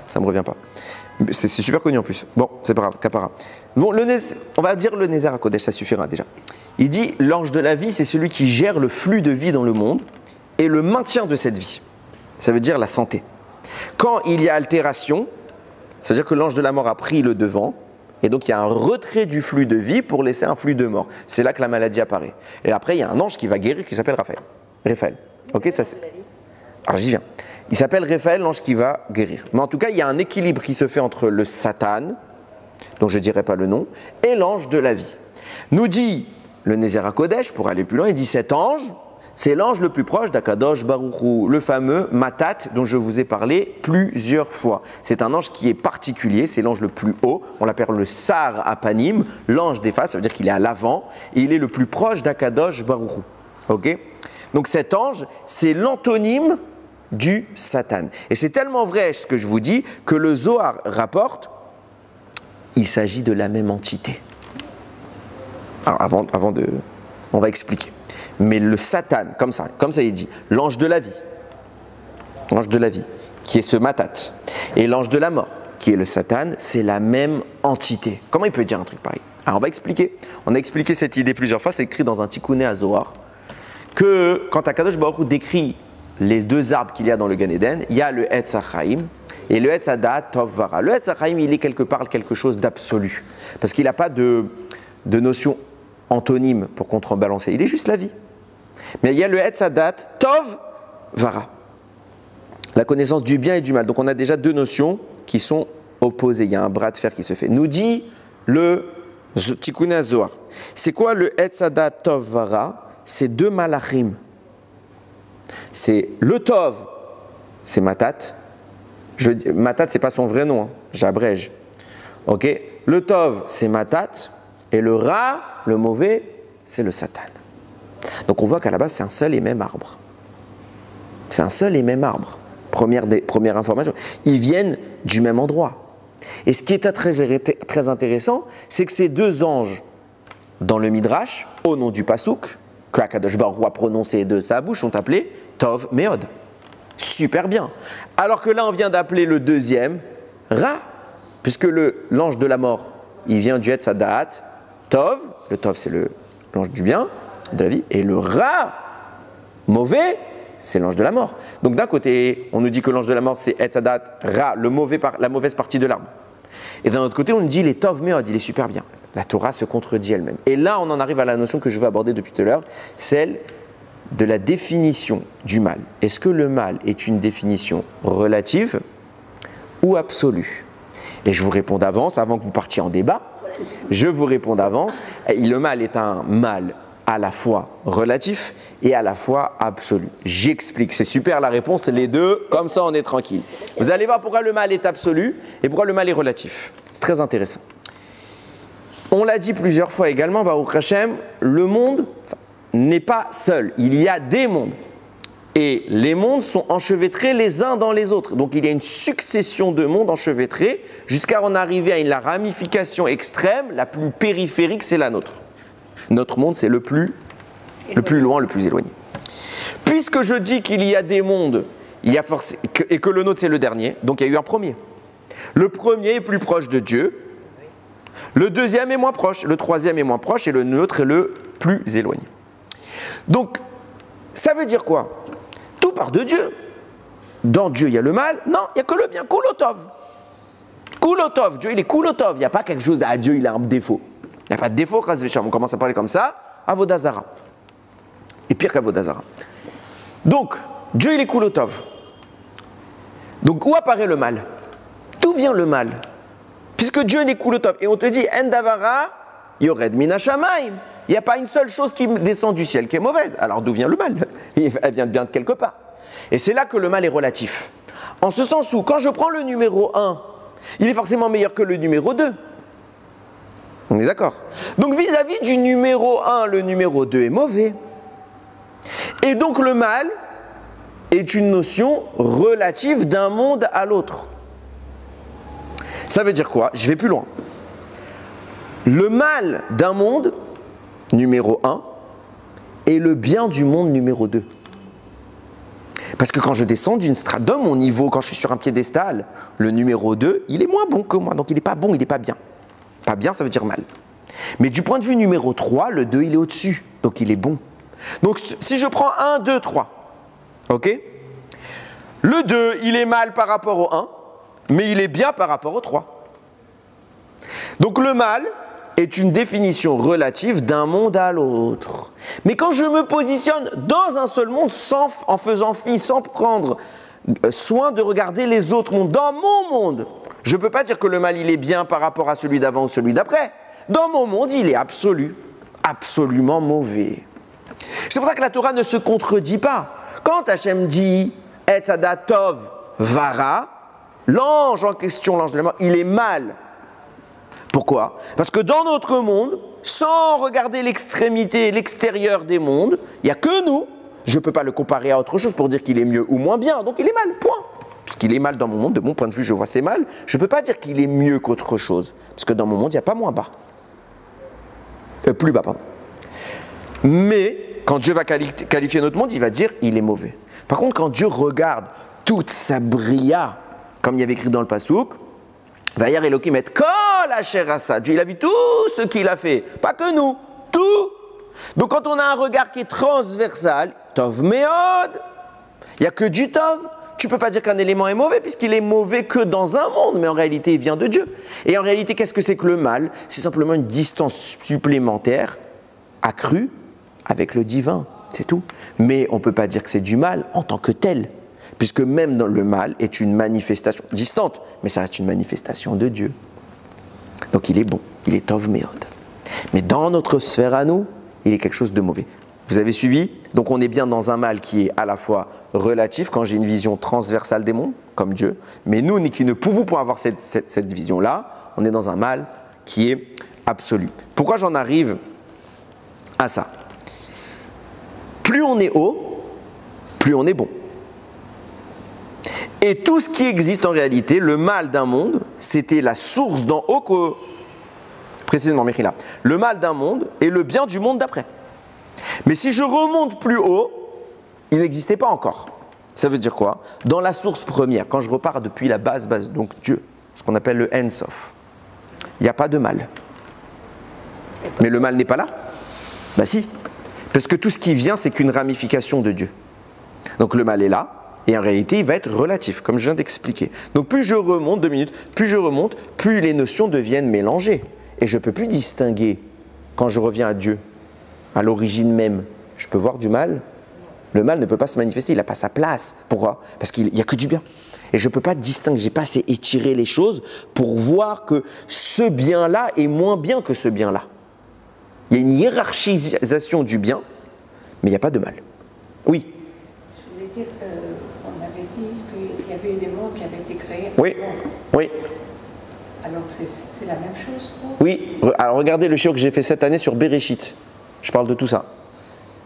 ça me revient pas. C'est super connu en plus. Bon, c'est pas grave, Kapara. Bon, on va dire le Nézer HaKodesh, ça suffira déjà. Il dit, l'ange de la vie, c'est celui qui gère le flux de vie dans le monde, et le maintien de cette vie. Ça veut dire la santé. Quand il y a altération, ça veut dire que l'ange de la mort a pris le devant, et donc il y a un retrait du flux de vie pour laisser un flux de mort. C'est là que la maladie apparaît. Et après, il y a un ange qui va guérir, qui s'appelle Raphaël. Ok, ça c'est... Alors j'y viens. Il s'appelle Raphaël, l'ange qui va guérir. Mais en tout cas, il y a un équilibre qui se fait entre le Satan, dont je ne dirai pas le nom, et l'ange de la vie. Nous dit le Nézer HaKodesh, pour aller plus loin, il dit cet ange, c'est l'ange le plus proche d'Akadosh Baruch Hu, le fameux Matat dont je vous ai parlé plusieurs fois. C'est un ange qui est particulier, c'est l'ange le plus haut, on l'appelle le Sar Apanim, l'ange des faces, ça veut dire qu'il est à l'avant, et il est le plus proche d'Akadosh Baruch Hu. Ok? Donc cet ange, c'est l'antonyme du Satan. Et c'est tellement vrai ce que je vous dis que le Zohar rapporte, il s'agit de la même entité. Alors avant de... on va expliquer. Mais le Satan, comme ça il dit, l'ange de la vie, qui est ce Matat, et l'ange de la mort, qui est le Satan, c'est la même entité. Comment il peut dire un truc pareil? Alors on va expliquer. On a expliqué cette idée plusieurs fois, c'est écrit dans un Tikkuné à Zohar, que quand Akadosh Baruch Hu décrit les deux arbres qu'il y a dans le Gan Eden, il y a le Etz HaChaim et le Etz HaDaat Tov Vara. Le Etz HaChaim, il est quelque chose d'absolu, parce qu'il n'a pas de notion antonyme pour contrebalancer, il est juste la vie. Mais il y a le Etz HaDaat Tov Vara, la connaissance du bien et du mal. Donc on a déjà deux notions qui sont opposées, il y a un bras de fer qui se fait. Nous dit le Tikkuné Zohar. C'est quoi le Etz HaDaat Tov Vara? C'est deux malachim. C'est le Tov, c'est Matat. Matat, c'est pas son vrai nom, hein, j'abrège. Ok? Le Tov, c'est Matat. Et le Ra, le mauvais, c'est le Satan. Donc on voit qu'à la base, c'est un seul et même arbre. C'est un seul et même arbre. Première information. Ils viennent du même endroit. Et ce qui est très intéressant, c'est que ces deux anges, dans le Midrash, au nom du Pasuk, que Akadosh Baruch Hu a prononcé de sa bouche, sont appelés Tov Meod. Super bien. Alors que là, on vient d'appeler le deuxième Ra, puisque l'ange de la mort, il vient du Etz HaDaat Tov. Le Tov, c'est l'ange du bien, de la vie. Et le Ra, mauvais, c'est l'ange de la mort. Donc d'un côté, on nous dit que l'ange de la mort, c'est Etz HaDaat Ra, la mauvaise partie de l'arbre. Et d'un autre côté, on nous dit les Tov Meod, il est super bien. La Torah se contredit elle-même. Et là, on en arrive à la notion que je veux aborder depuis tout à l'heure, celle de la définition du mal. Est-ce que le mal est une définition relative ou absolue? Et je vous réponds d'avance, avant que vous partiez en débat, je vous réponds d'avance, le mal est un mal à la fois relatif et à la fois absolu. J'explique, c'est super la réponse, les deux, comme ça on est tranquille. Vous allez voir pourquoi le mal est absolu et pourquoi le mal est relatif. C'est très intéressant. On l'a dit plusieurs fois également, Baruch Hashem, le monde n'est pas seul, il y a des mondes. Et les mondes sont enchevêtrés les uns dans les autres. Donc il y a une succession de mondes enchevêtrés jusqu'à en arriver à la ramification extrême, la plus périphérique, c'est la nôtre. Notre monde, c'est le plus loin, le plus éloigné. Puisque je dis qu'il y a des mondes, et que le nôtre, c'est le dernier, donc il y a eu un premier. Le premier est plus proche de Dieu, le deuxième est moins proche, le troisième est moins proche, et le nôtre est le plus éloigné. Donc, ça veut dire quoi? Tout part de Dieu. Dans Dieu, il y a le mal? Non, il n'y a que le bien. Kulotov. Kulotov. Dieu, il est Kulotov. Il n'y a pas quelque chose Dieu, il a un défaut. Il n'y a pas de défaut, on commence à parler comme ça. Avodazara. Et pire qu'Avodazara. Donc, Dieu, il est Kulotov. Donc, où apparaît le mal? D'où vient le mal? Puisque Dieu n'est Kulotov. Et on te dit, Endavara, Yored Minashamaim. Il n'y a pas une seule chose qui descend du ciel qui est mauvaise. Alors d'où vient le mal? Elle vient de bien de quelque part. Et c'est là que le mal est relatif. En ce sens où, quand je prends le numéro 1, il est forcément meilleur que le numéro 2. On est d'accord? Donc vis-à-vis du numéro 1, le numéro 2 est mauvais. Et donc le mal est une notion relative d'un monde à l'autre. Ça veut dire quoi? Je vais plus loin. Le mal d'un monde numéro 1 et le bien du monde numéro 2. Parce que quand je descends d'une strate, dans mon niveau, quand je suis sur un piédestal, le numéro 2, il est moins bon que moi. Donc il n'est pas bon, il n'est pas bien. Pas bien, ça veut dire mal. Mais du point de vue numéro 3, le 2, il est au-dessus. Donc il est bon. Donc si je prends 1, 2, 3, ok? Le 2, il est mal par rapport au 1, mais il est bien par rapport au 3. Donc le mal est une définition relative d'un monde à l'autre. Mais quand je me positionne dans un seul monde, en faisant fi, sans prendre soin de regarder les autres mondes, dans mon monde, je ne peux pas dire que le mal il est bien par rapport à celui d'avant ou celui d'après. Dans mon monde, il est absolu, absolument mauvais. C'est pour ça que la Torah ne se contredit pas. Quand Hachem dit « Et Tov Vara », l'ange en question, l'ange de la mort, il est mal. Pourquoi? Parce que dans notre monde, sans regarder l'extrémité, l'extérieur des mondes, il n'y a que nous. Je ne peux pas le comparer à autre chose pour dire qu'il est mieux ou moins bien. Donc il est mal, point. Parce qu'il est mal dans mon monde, de mon point de vue, je vois c'est mal. Je ne peux pas dire qu'il est mieux qu'autre chose. Parce que dans mon monde, il n'y a pas moins bas. Plus bas, pardon. Mais quand Dieu va qualifier notre monde, il va dire il est mauvais. Par contre, quand Dieu regarde toute sa bria, comme il y avait écrit dans le Passouk, Vayar Elohim et Kol Asher Asa. Dieu, il a vu tout ce qu'il a fait. Pas que nous, tout. Donc quand on a un regard qui est transversal, Tov Meod, il n'y a que du Tov. Tu ne peux pas dire qu'un élément est mauvais puisqu'il est mauvais que dans un monde, mais en réalité il vient de Dieu. Et en réalité, qu'est-ce que c'est que le mal? C'est simplement une distance supplémentaire accrue avec le divin, c'est tout. Mais on ne peut pas dire que c'est du mal en tant que tel, puisque même dans le mal est une manifestation distante, mais ça reste une manifestation de Dieu. Donc il est bon, il est Tov Meod. Mais dans notre sphère à nous, il est quelque chose de mauvais. Vous avez suivi? Donc on est bien dans un mal qui est à la fois relatif, quand j'ai une vision transversale des mondes, comme Dieu, mais nous qui ne pouvons pas avoir cette vision-là, on est dans un mal qui est absolu. Pourquoi j'en arrive à ça? Plus on est haut, plus on est bon. Et tout ce qui existe en réalité, le mal d'un monde, c'était la source d'en haut que... Précisément, Mechila. Le mal d'un monde et le bien du monde d'après. Mais si je remonte plus haut, il n'existait pas encore. Ça veut dire quoi? Dans la source première, quand je repars depuis la base, donc Dieu, ce qu'on appelle le Ein Sof, il n'y a pas de mal. Mais le mal n'est pas là? Bah si. Parce que tout ce qui vient, c'est qu'une ramification de Dieu. Donc le mal est là, et en réalité, il va être relatif, comme je viens d'expliquer. Donc plus je remonte, 2 minutes, plus je remonte, plus les notions deviennent mélangées. Et je ne peux plus distinguer, quand je reviens à Dieu, à l'origine même, je peux voir du mal. Le mal ne peut pas se manifester, il n'a pas sa place. Pourquoi? Parce qu'il n'y a que du bien. Et je ne peux pas distinguer, je n'ai pas assez étiré les choses pour voir que ce bien-là est moins bien que ce bien-là. Il y a une hiérarchisation du bien, mais il n'y a pas de mal. Oui. Je voulais dire, on avait dit qu'il y avait des mondes qui avaient été créés. Oui, oui. Alors c'est la même chose pour... Oui, alors regardez le shiur que j'ai fait cette année sur Bereshit. Je parle de tout ça.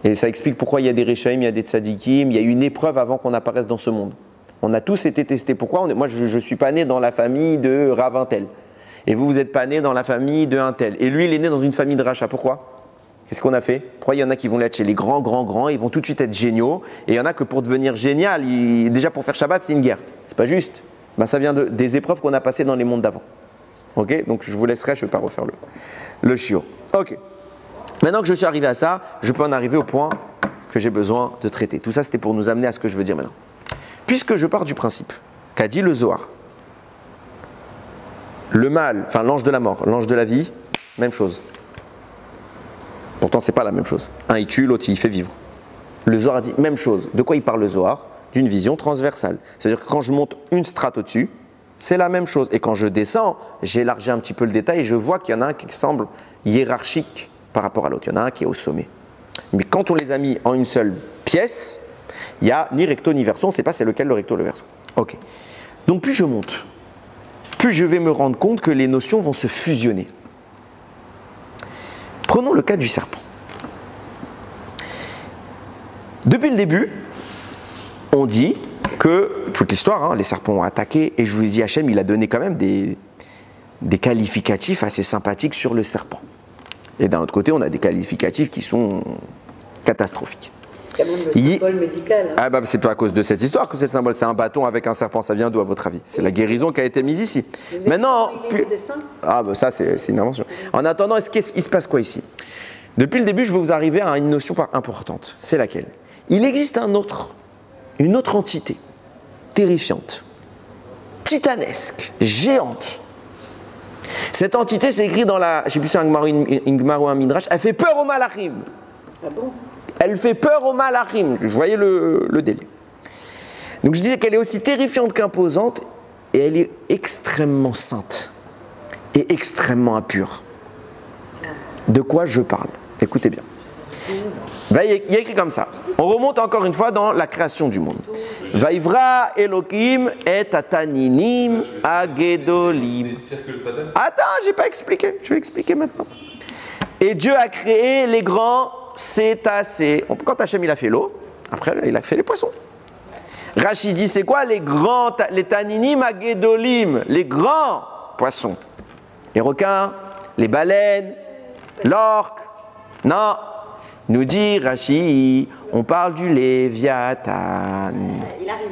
Et ça explique pourquoi il y a des Rechaim, il y a des Tzadikim, il y a une épreuve avant qu'on apparaisse dans ce monde. On a tous été testés. Pourquoi? Moi, je ne suis pas né dans la famille de Rav un tel. Et vous n'êtes pas né dans la famille de un tel. Et lui, il est né dans une famille de Racha. Pourquoi? Qu'est-ce qu'on a fait? Pourquoi il y en a qui vont être chez les grands, ils vont tout de suite être géniaux. Et il y en a que pour devenir génial, déjà pour faire Shabbat, c'est une guerre. C'est pas juste. Ben, ça vient des épreuves qu'on a passées dans les mondes d'avant. Ok? Donc je vous laisserai, je ne vais pas refaire le shiur. Ok. Maintenant que je suis arrivé à ça, je peux en arriver au point que j'ai besoin de traiter. Tout ça, c'était pour nous amener à ce que je veux dire maintenant. Puisque je pars du principe qu'a dit le Zohar, le mal, enfin l'ange de la mort, l'ange de la vie, même chose. Pourtant, ce n'est pas la même chose. Un, il tue, l'autre, il fait vivre. Le Zohar a dit même chose. De quoi il parle le Zohar? D'une vision transversale. C'est-à-dire que quand je monte une strate au-dessus, c'est la même chose. Et quand je descends, j'élargis un petit peu le détail et je vois qu'il y en a un qui semble hiérarchique par rapport à l'autre. Il y en a un qui est au sommet. Mais quand on les a mis en une seule pièce, il n'y a ni recto ni verso. On ne sait pas c'est lequel le recto le verso. Ok. Donc plus je monte, plus je vais me rendre compte que les notions vont se fusionner. Prenons le cas du serpent. Depuis le début, on dit que, toute l'histoire, les serpents ont attaqué, et je vous ai dit, Hachem, il a donné quand même des qualificatifs assez sympathiques sur le serpent. Et d'un autre côté, on a des qualificatifs qui sont catastrophiques. C'est quand même le symbole médical. Hein. Ah bah, c'est pas à cause de cette histoire que c'est le symbole, c'est un bâton avec un serpent, ça vient d'où à votre avis? C'est la guérison qui a été mise ici. Maintenant, ah bah ça c'est une invention. En attendant, il se passe quoi ici? Depuis le début, je vais vous arriver à une notion importante. C'est laquelle? Il existe une autre entité, terrifiante, titanesque, géante. Cette entité, c'est écrit dans la, je ne sais plus si c'est un Gemara ou un Midrash, elle fait peur aux malachim. Ah bon? Elle fait peur aux malachim. Vous voyez le délire. Donc je disais qu'elle est aussi terrifiante qu'imposante et elle est extrêmement sainte et extrêmement impure. De quoi je parle? Écoutez bien. Il y a écrit comme ça. On remonte encore une fois dans la création du monde. Vaivra Elohim et Ataninim Agedolim. Attends, j'ai pas expliqué. Je vais expliquer maintenant. Et Dieu a créé les grands cétacés. Quand Hachem il a fait l'eau, après il a fait les poissons. Rachid dit c'est quoi les grands, les Taninim Agedolim, les grands poissons. Les requins, les baleines, l'orque. Non, nous dit Rachid, on parle du Léviathan. Il arrive.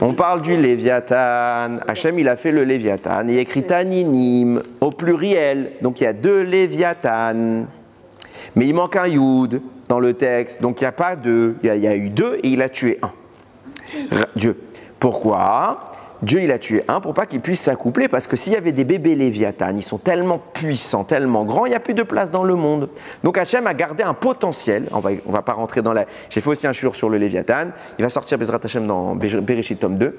On parle du Léviathan. Hachem, il a fait le Léviathan. Il y a écrit Taninim au pluriel. Donc il y a 2 Léviathan. Mais il manque un Yud dans le texte. Donc il n'y a pas 2. Il y a eu 2 et il a tué 1. Dieu. Pourquoi ? Dieu, il a tué 1 pour pas qu'il puisse s'accoupler, parce que s'il y avait des bébés Léviathan, ils sont tellement puissants, tellement grands, il n'y a plus de place dans le monde. Donc Hachem a gardé un potentiel. On va pas rentrer dans la... J'ai fait aussi un shiur sur le Léviathan. Il va sortir Bezrat Hachem dans Bereshit tome 2,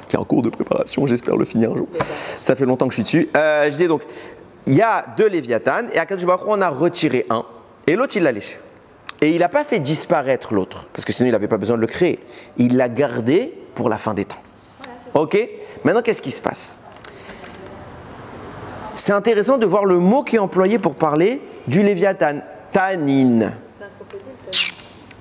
qui est en cours de préparation, j'espère le finir un jour. Ça fait longtemps que je suis dessus. Je disais donc, il y a 2 Léviathan, et à Kadosh Baruch Hu, on a retiré 1, et l'autre, il l'a laissé. Et il n'a pas fait disparaître l'autre, parce que sinon, il n'avait pas besoin de le créer. Il l'a gardé pour la fin des temps. Ok. Maintenant, qu'est-ce qui se passe? C'est intéressant de voir le mot qui est employé pour parler du Léviathan. Tanin.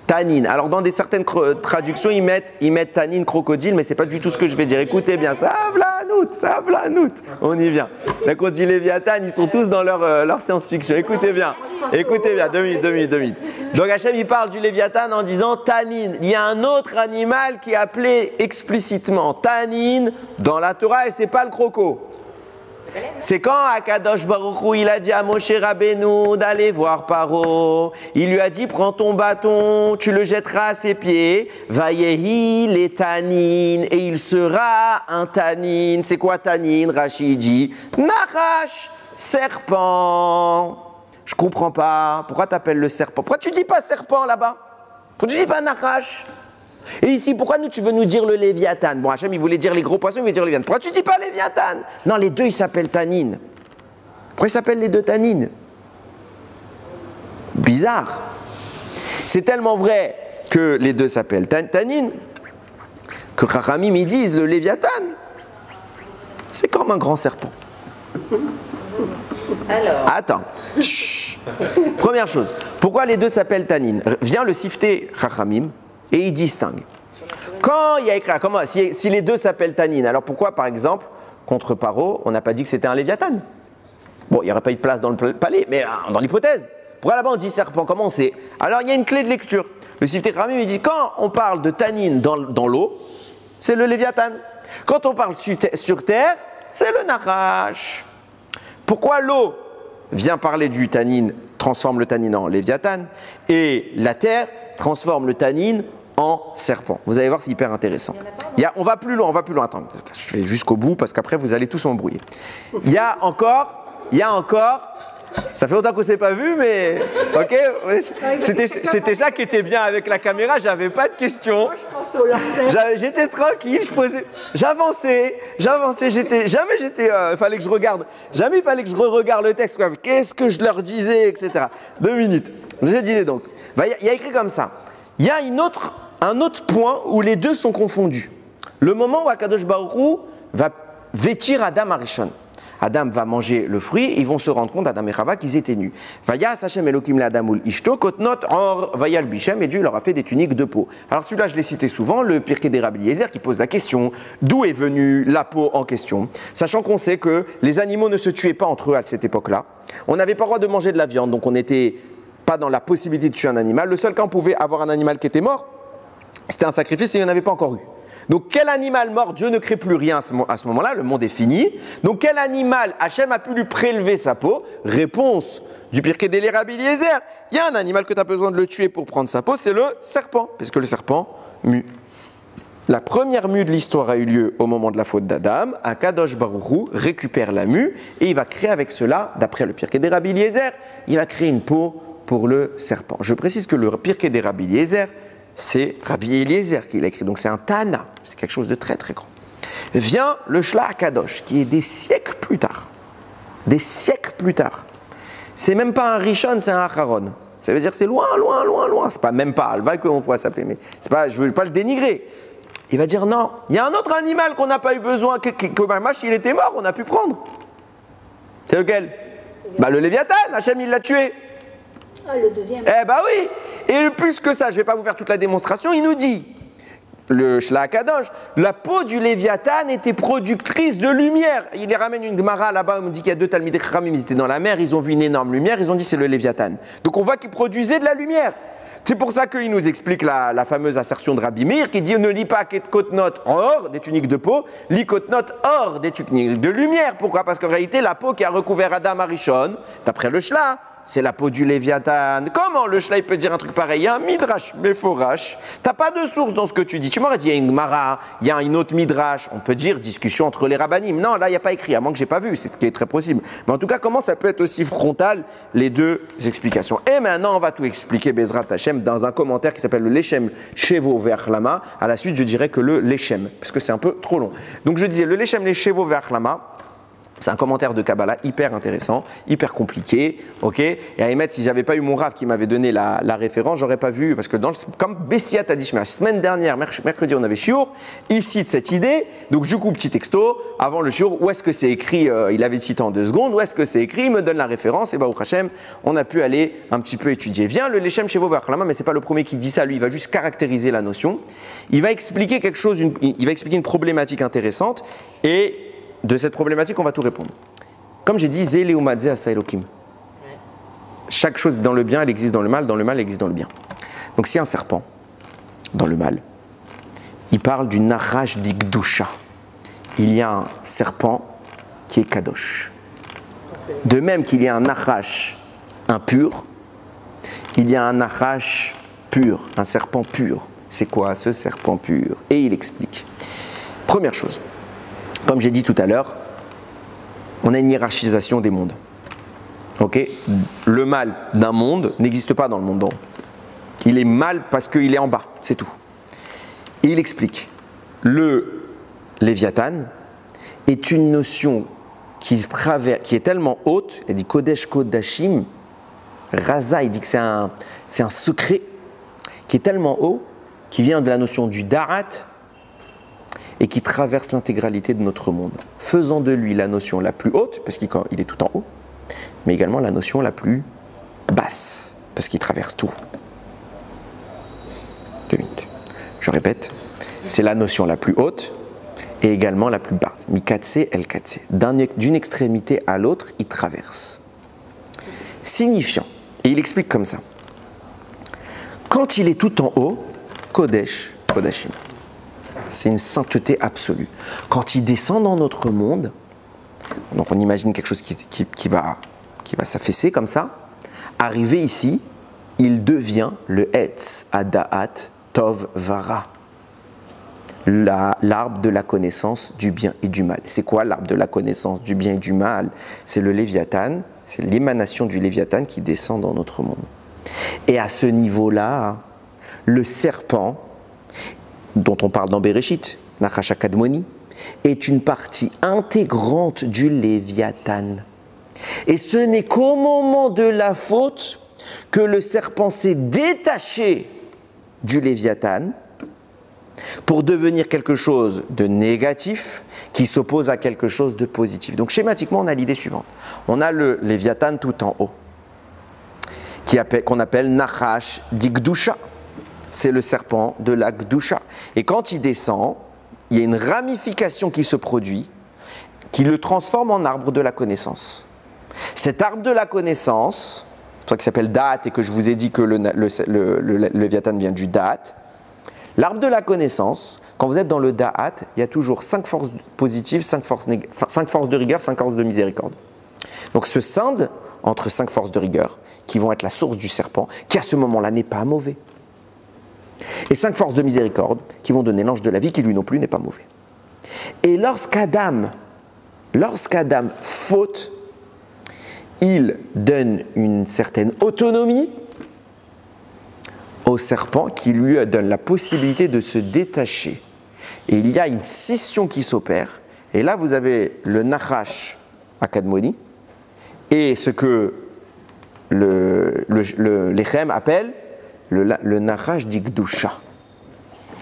Tanin. Alors, dans certaines traductions, ils mettent tanin, crocodile, mais ce n'est pas du tout ce que je vais dire. Écoutez bien, ça v'lanout. On y vient. Là, quand on dit Léviathan, ils sont tous dans leur science-fiction. Écoutez bien. 2 minutes. Donc Hachem, il parle du Léviathan en disant Tanin. Il y a un autre animal qui est appelé explicitement Tanin dans la Torah, et c'est pas le croco. C'est quand Akadosh Baruch Hu, il a dit à Moshe Rabbeinu d'aller voir Paro. Il lui a dit, prends ton bâton, tu le jetteras à ses pieds. Vayehi les tanin, et il sera un tanin. C'est quoi tanin? Rachid dit Nachash, serpent. Je comprends pas. Pourquoi tu appelles le serpent? Pourquoi tu dis pas serpent là-bas? Pourquoi tu dis pas Nachash? Et ici, pourquoi tu veux nous dire le Léviathan? Bon, Hachem, il voulait dire les gros poissons, il voulait dire le Léviathan. Pourquoi tu dis pas Léviathan? Non, les deux, ils s'appellent Tanin. Pourquoi ils s'appellent les 2 Tanin? Bizarre. C'est tellement vrai que les 2 s'appellent Tanin que Chachamim, ils disent le Léviathan, c'est comme un grand serpent. Alors. Attends. Chut. Première chose, pourquoi les 2 s'appellent Tanin? Vient le sifté Chachamim et il distingue. Quand il y a écrit, si les 2 s'appellent Tanin, alors pourquoi, par exemple, contre Paro, on n'a pas dit que c'était un Léviathan? Bon, il n'y aurait pas eu de place dans le palais, mais dans l'hypothèse. Pourquoi là-bas on dit serpent? Comment on sait? Alors il y a une clé de lecture. Le sifté Chachamim, il dit quand on parle de Tanin dans l'eau, c'est le Léviathan. Quand on parle sur terre, c'est le Nachash. Pourquoi l'eau vient parler du Tanin, transforme le Tanin en Léviathan, et la terre transforme le Tanin en serpent? Vous allez voir, c'est hyper intéressant. On va plus loin. Attends, je vais jusqu'au bout parce qu'après vous allez tous embrouiller. Il y a encore. Ça fait longtemps qu'on ne s'est pas vu, mais ok. C'était ça qui était bien avec la caméra. J'avais pas de questions. Moi, je pense au Larsen. J'étais tranquille. J'avançais. Fallait que je regarde. Jamais il fallait que je regarde le texte. Qu'est-ce que je leur disais, etc. 2 minutes. Je disais donc. Il y a écrit comme ça. Il y a un autre point où les 2 sont confondus. Le moment où Akadosh Baruch Hu va vêtir Adam Arishon. Adam va manger le fruit, ils vont se rendre compte, Adam et Chava, qu'ils étaient nus. Vayas Hashem Elokim l'Adamul Ishto, Kotnot Or Vayal Bichem, et Dieu leur a fait des tuniques de peau. Alors celui-là, je l'ai cité souvent, le Pirkei des Rabbi Eliezer, qui pose la question d'où est venue la peau en question, sachant qu'on sait que les animaux ne se tuaient pas entre eux à cette époque-là. On n'avait pas le droit de manger de la viande, donc on n'était pas dans la possibilité de tuer un animal. Le seul cas où on pouvait avoir un animal qui était mort, c'était un sacrifice et il n'y en avait pas encore eu. Donc quel animal mort? Dieu ne crée plus rien à ce moment-là, le monde est fini. Donc quel animal Hachem a pu lui prélever sa peau? Réponse du Pirkei des Rabbi Eliezer. Il y a un animal que tu as besoin de le tuer pour prendre sa peau, c'est le serpent, puisque le serpent mue. La première mue de l'histoire a eu lieu au moment de la faute d'Adam. Akadosh Baruch Hu récupère la mue et il va créer avec cela, d'après le Pirkei des Rabbi Eliezer, il va créer une peau pour le serpent. Je précise que le Pirkei des Rabbi Eliezer, c'est Rabbi Eliezer qui l'a écrit, donc c'est un Tana, c'est quelque chose de très très grand. Vient le Shla Akadosh, qui est des siècles plus tard. C'est même pas un Rishon, c'est un Acharon. Ça veut dire que c'est loin, loin, loin, loin. C'est pas même pas Alva qu'on pourrait s'appeler, mais c'est pas, je veux pas le dénigrer. Il va dire non, il y a un autre animal qu'on n'a pas eu besoin, que Mamash, il était mort, on a pu prendre. C'est lequel? Bah le Léviathan, Hachem il l'a tué. Ah, le deuxième. Eh bah oui. Et plus que ça, je ne vais pas vous faire toute la démonstration, il nous dit, le Shla Kadosh, la peau du Léviathan était productrice de lumière. Il les ramène une Gemara là-bas, on me dit qu'il y a 2 Talmidei Chachamim, ils étaient dans la mer, ils ont vu une énorme lumière, ils ont dit c'est le Léviathan. Donc on voit qu'il produisait de la lumière. C'est pour ça qu'il nous explique la fameuse assertion de Rabbi Meir qui dit ne lis pas Kotnot or des tuniques de peau, lis Kotnot or des tuniques de lumière. Pourquoi? Parce qu'en réalité, la peau qui a recouvert Adam Arishon, d'après le Shla, c'est la peau du Léviathan. Comment le Shla peut dire un truc pareil? Il y a un Midrash, Meforash. T'as pas de source dans ce que tu dis. Tu m'aurais dit il y a une Gemara, il y a une autre Midrash. On peut dire discussion entre les rabbanim. Non, là il n'y a pas écrit, à moins que j'ai pas vu, c'est ce qui est très possible. Mais en tout cas, comment ça peut être aussi frontal les deux explications? Et maintenant, on va tout expliquer Bezrat Hashem dans un commentaire qui s'appelle le Lechem Shevo Ve'achlama. À la suite, je dirais que le Lechem, parce que c'est un peu trop long. Donc je disais le Lechem le Shevo Ve'achlama. C'est un commentaire de Kabbalah hyper intéressant, hyper compliqué, ok. Et à émettre, si j'avais pas eu mon Rav qui m'avait donné la référence, j'aurais pas vu, parce que comme Bessiat a dit, la semaine dernière, mercredi, on avait Shiur, il cite cette idée, donc du coup, petit texto, avant le Shiur, où est-ce que c'est écrit, il avait cité en 2 secondes, où est-ce que c'est écrit, il me donne la référence, et Baruch Hashem, on a pu aller un petit peu étudier. Viens le Lechem Shevo Ve'achlama, mais c'est pas le premier qui dit ça, lui, il va juste caractériser la notion, il va expliquer quelque chose, il va expliquer une problématique intéressante, et de cette problématique, on va tout répondre. Comme j'ai dit, Zé Leumadze Asa Elokim. Chaque chose dans le bien, elle existe dans le mal elle existe dans le bien. Donc s'il y a un serpent dans le mal, il parle du Nachash d'Igdusha. Il y a un serpent qui est Kadosh. De même qu'il y a un Nachash impur, il y a un Nachash pur, un serpent pur. C'est quoi ce serpent pur? Et il explique. Première chose. Comme j'ai dit tout à l'heure, on a une hiérarchisation des mondes. Okay? Le mal d'un monde n'existe pas dans le monde d'en haut. Il est mal parce qu'il est en bas, c'est tout. Et il explique. Le Léviathan est une notion qui est tellement haute, il dit Kodesh Kodashim, Raza, il dit que c'est un secret qui est tellement haut, qui vient de la notion du Da'at, et qui traverse l'intégralité de notre monde, faisant de lui la notion la plus haute, parce qu'il est tout en haut, mais également la notion la plus basse, parce qu'il traverse tout. 2 minutes. Je répète, c'est la notion la plus haute et également la plus basse. Mikatse el katse. D'une extrémité à l'autre, il traverse. Signifiant, et il explique comme ça. Quand il est tout en haut, Kodesh, Kodashim. C'est une sainteté absolue. Quand il descend dans notre monde, donc on imagine quelque chose qui va s'affaisser comme ça, arrivé ici, il devient le Etz Adaat Tov Vara, l'arbre de la connaissance du bien et du mal. C'est quoi l'arbre de la connaissance du bien et du mal? C'est le Léviathan, c'est l'émanation du Léviathan qui descend dans notre monde. Et à ce niveau-là, le serpent, dont on parle dans Bereshit, Nachash HaKadmoni, est une partie intégrante du Léviathan. Et ce n'est qu'au moment de la faute que le serpent s'est détaché du Léviathan pour devenir quelque chose de négatif qui s'oppose à quelque chose de positif. Donc schématiquement, on a l'idée suivante. On a le Léviathan tout en haut, qu'on appelle Nachash d'Igdusha. C'est le serpent de la Gdusha. Et quand il descend, il y a une ramification qui se produit, qui le transforme en arbre de la connaissance. Cet arbre de la connaissance, c'est pour ça qu'il s'appelle Da'at et que je vous ai dit que le Léviathan vient du Da'at. L'arbre de la connaissance, quand vous êtes dans le Da'at, il y a toujours 5 forces positives, 5 forces de rigueur, 5 forces de miséricorde. Donc se scinde entre 5 forces de rigueur, qui vont être la source du serpent, qui à ce moment-là n'est pas mauvais. Et 5 forces de miséricorde qui vont donner l'ange de la vie qui lui non plus n'est pas mauvais. Et lorsqu'Adam faute, il donne une certaine autonomie au serpent qui lui donne la possibilité de se détacher. Et il y a une scission qui s'opère. Et là vous avez le Nachash HaKadmoni et ce que l'Echem appelle le Nachash d'Igdusha.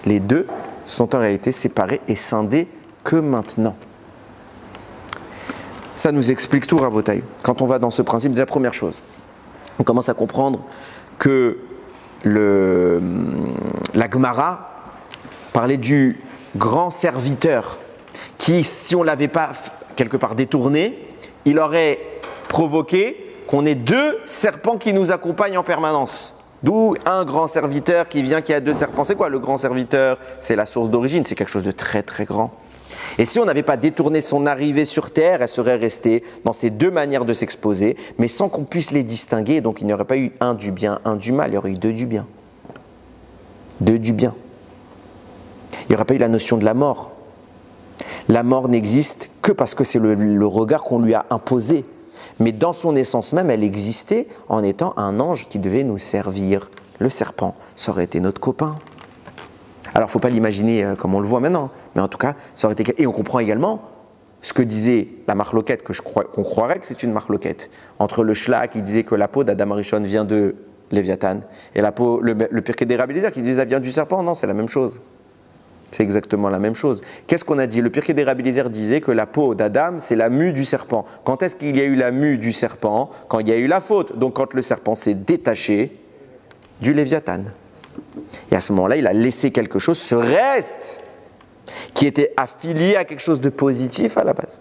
Les deux sont en réalité séparés et scindés que maintenant. Ça nous explique tout, Rabotai. Quand on va dans ce principe, déjà première chose, on commence à comprendre que la Gemara parlait du grand serviteur qui, si on ne l'avait pas quelque part détourné, il aurait provoqué qu'on ait deux serpents qui nous accompagnent en permanence. D'où un grand serviteur qui vient, qui a deux serpents. C'est quoi le grand serviteur? C'est la source d'origine, c'est quelque chose de très très grand. Et si on n'avait pas détourné son arrivée sur Terre, elle serait restée dans ces deux manières de s'exposer, mais sans qu'on puisse les distinguer. Donc il n'y aurait pas eu un du bien, un du mal, il y aurait eu deux du bien. Deux du bien. Il n'y aurait pas eu la notion de la mort. La mort n'existe que parce que c'est le regard qu'on lui a imposé. Mais dans son essence même, elle existait en étant un ange qui devait nous servir. Le serpent, ça aurait été notre copain. Alors, il ne faut pas l'imaginer comme on le voit maintenant, mais en tout cas, ça aurait été... Et on comprend également ce que disait la marloquette, qu'on croirait que c'est une marloquette, entre le Shla qui disait que la peau d'Adam Arishon vient de Léviathan, et la peau, le Pirkei des Rabbi Eliezer qui disait que ça vient du serpent. Non, c'est la même chose. C'est exactement la même chose. Qu'est-ce qu'on a dit? Le Pirkei des Rabbi Eliezer disait que la peau d'Adam, c'est la mue du serpent. Quand est-ce qu'il y a eu la mue du serpent? Quand il y a eu la faute. Donc quand le serpent s'est détaché du Léviathan. Et à ce moment-là, il a laissé quelque chose, ce reste, qui était affilié à quelque chose de positif à la base.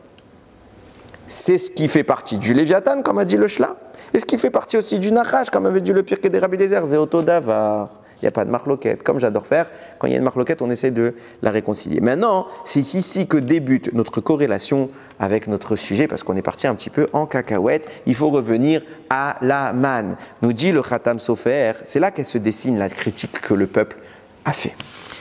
C'est ce qui fait partie du Léviathan, comme a dit le Shla, et ce qui fait partie aussi du Nachash, comme avait dit le Pirkei des Rabbi Eliezer, Zéoto Davar. Il n'y a pas de marloquette. Comme j'adore faire, quand il y a une marloquette, on essaie de la réconcilier. Maintenant, c'est ici que débute notre corrélation avec notre sujet, parce qu'on est parti un petit peu en cacahuète. Il faut revenir à la manne. Nous dit le Khatam Sofer, c'est là qu'elle se dessine la critique que le peuple a fait.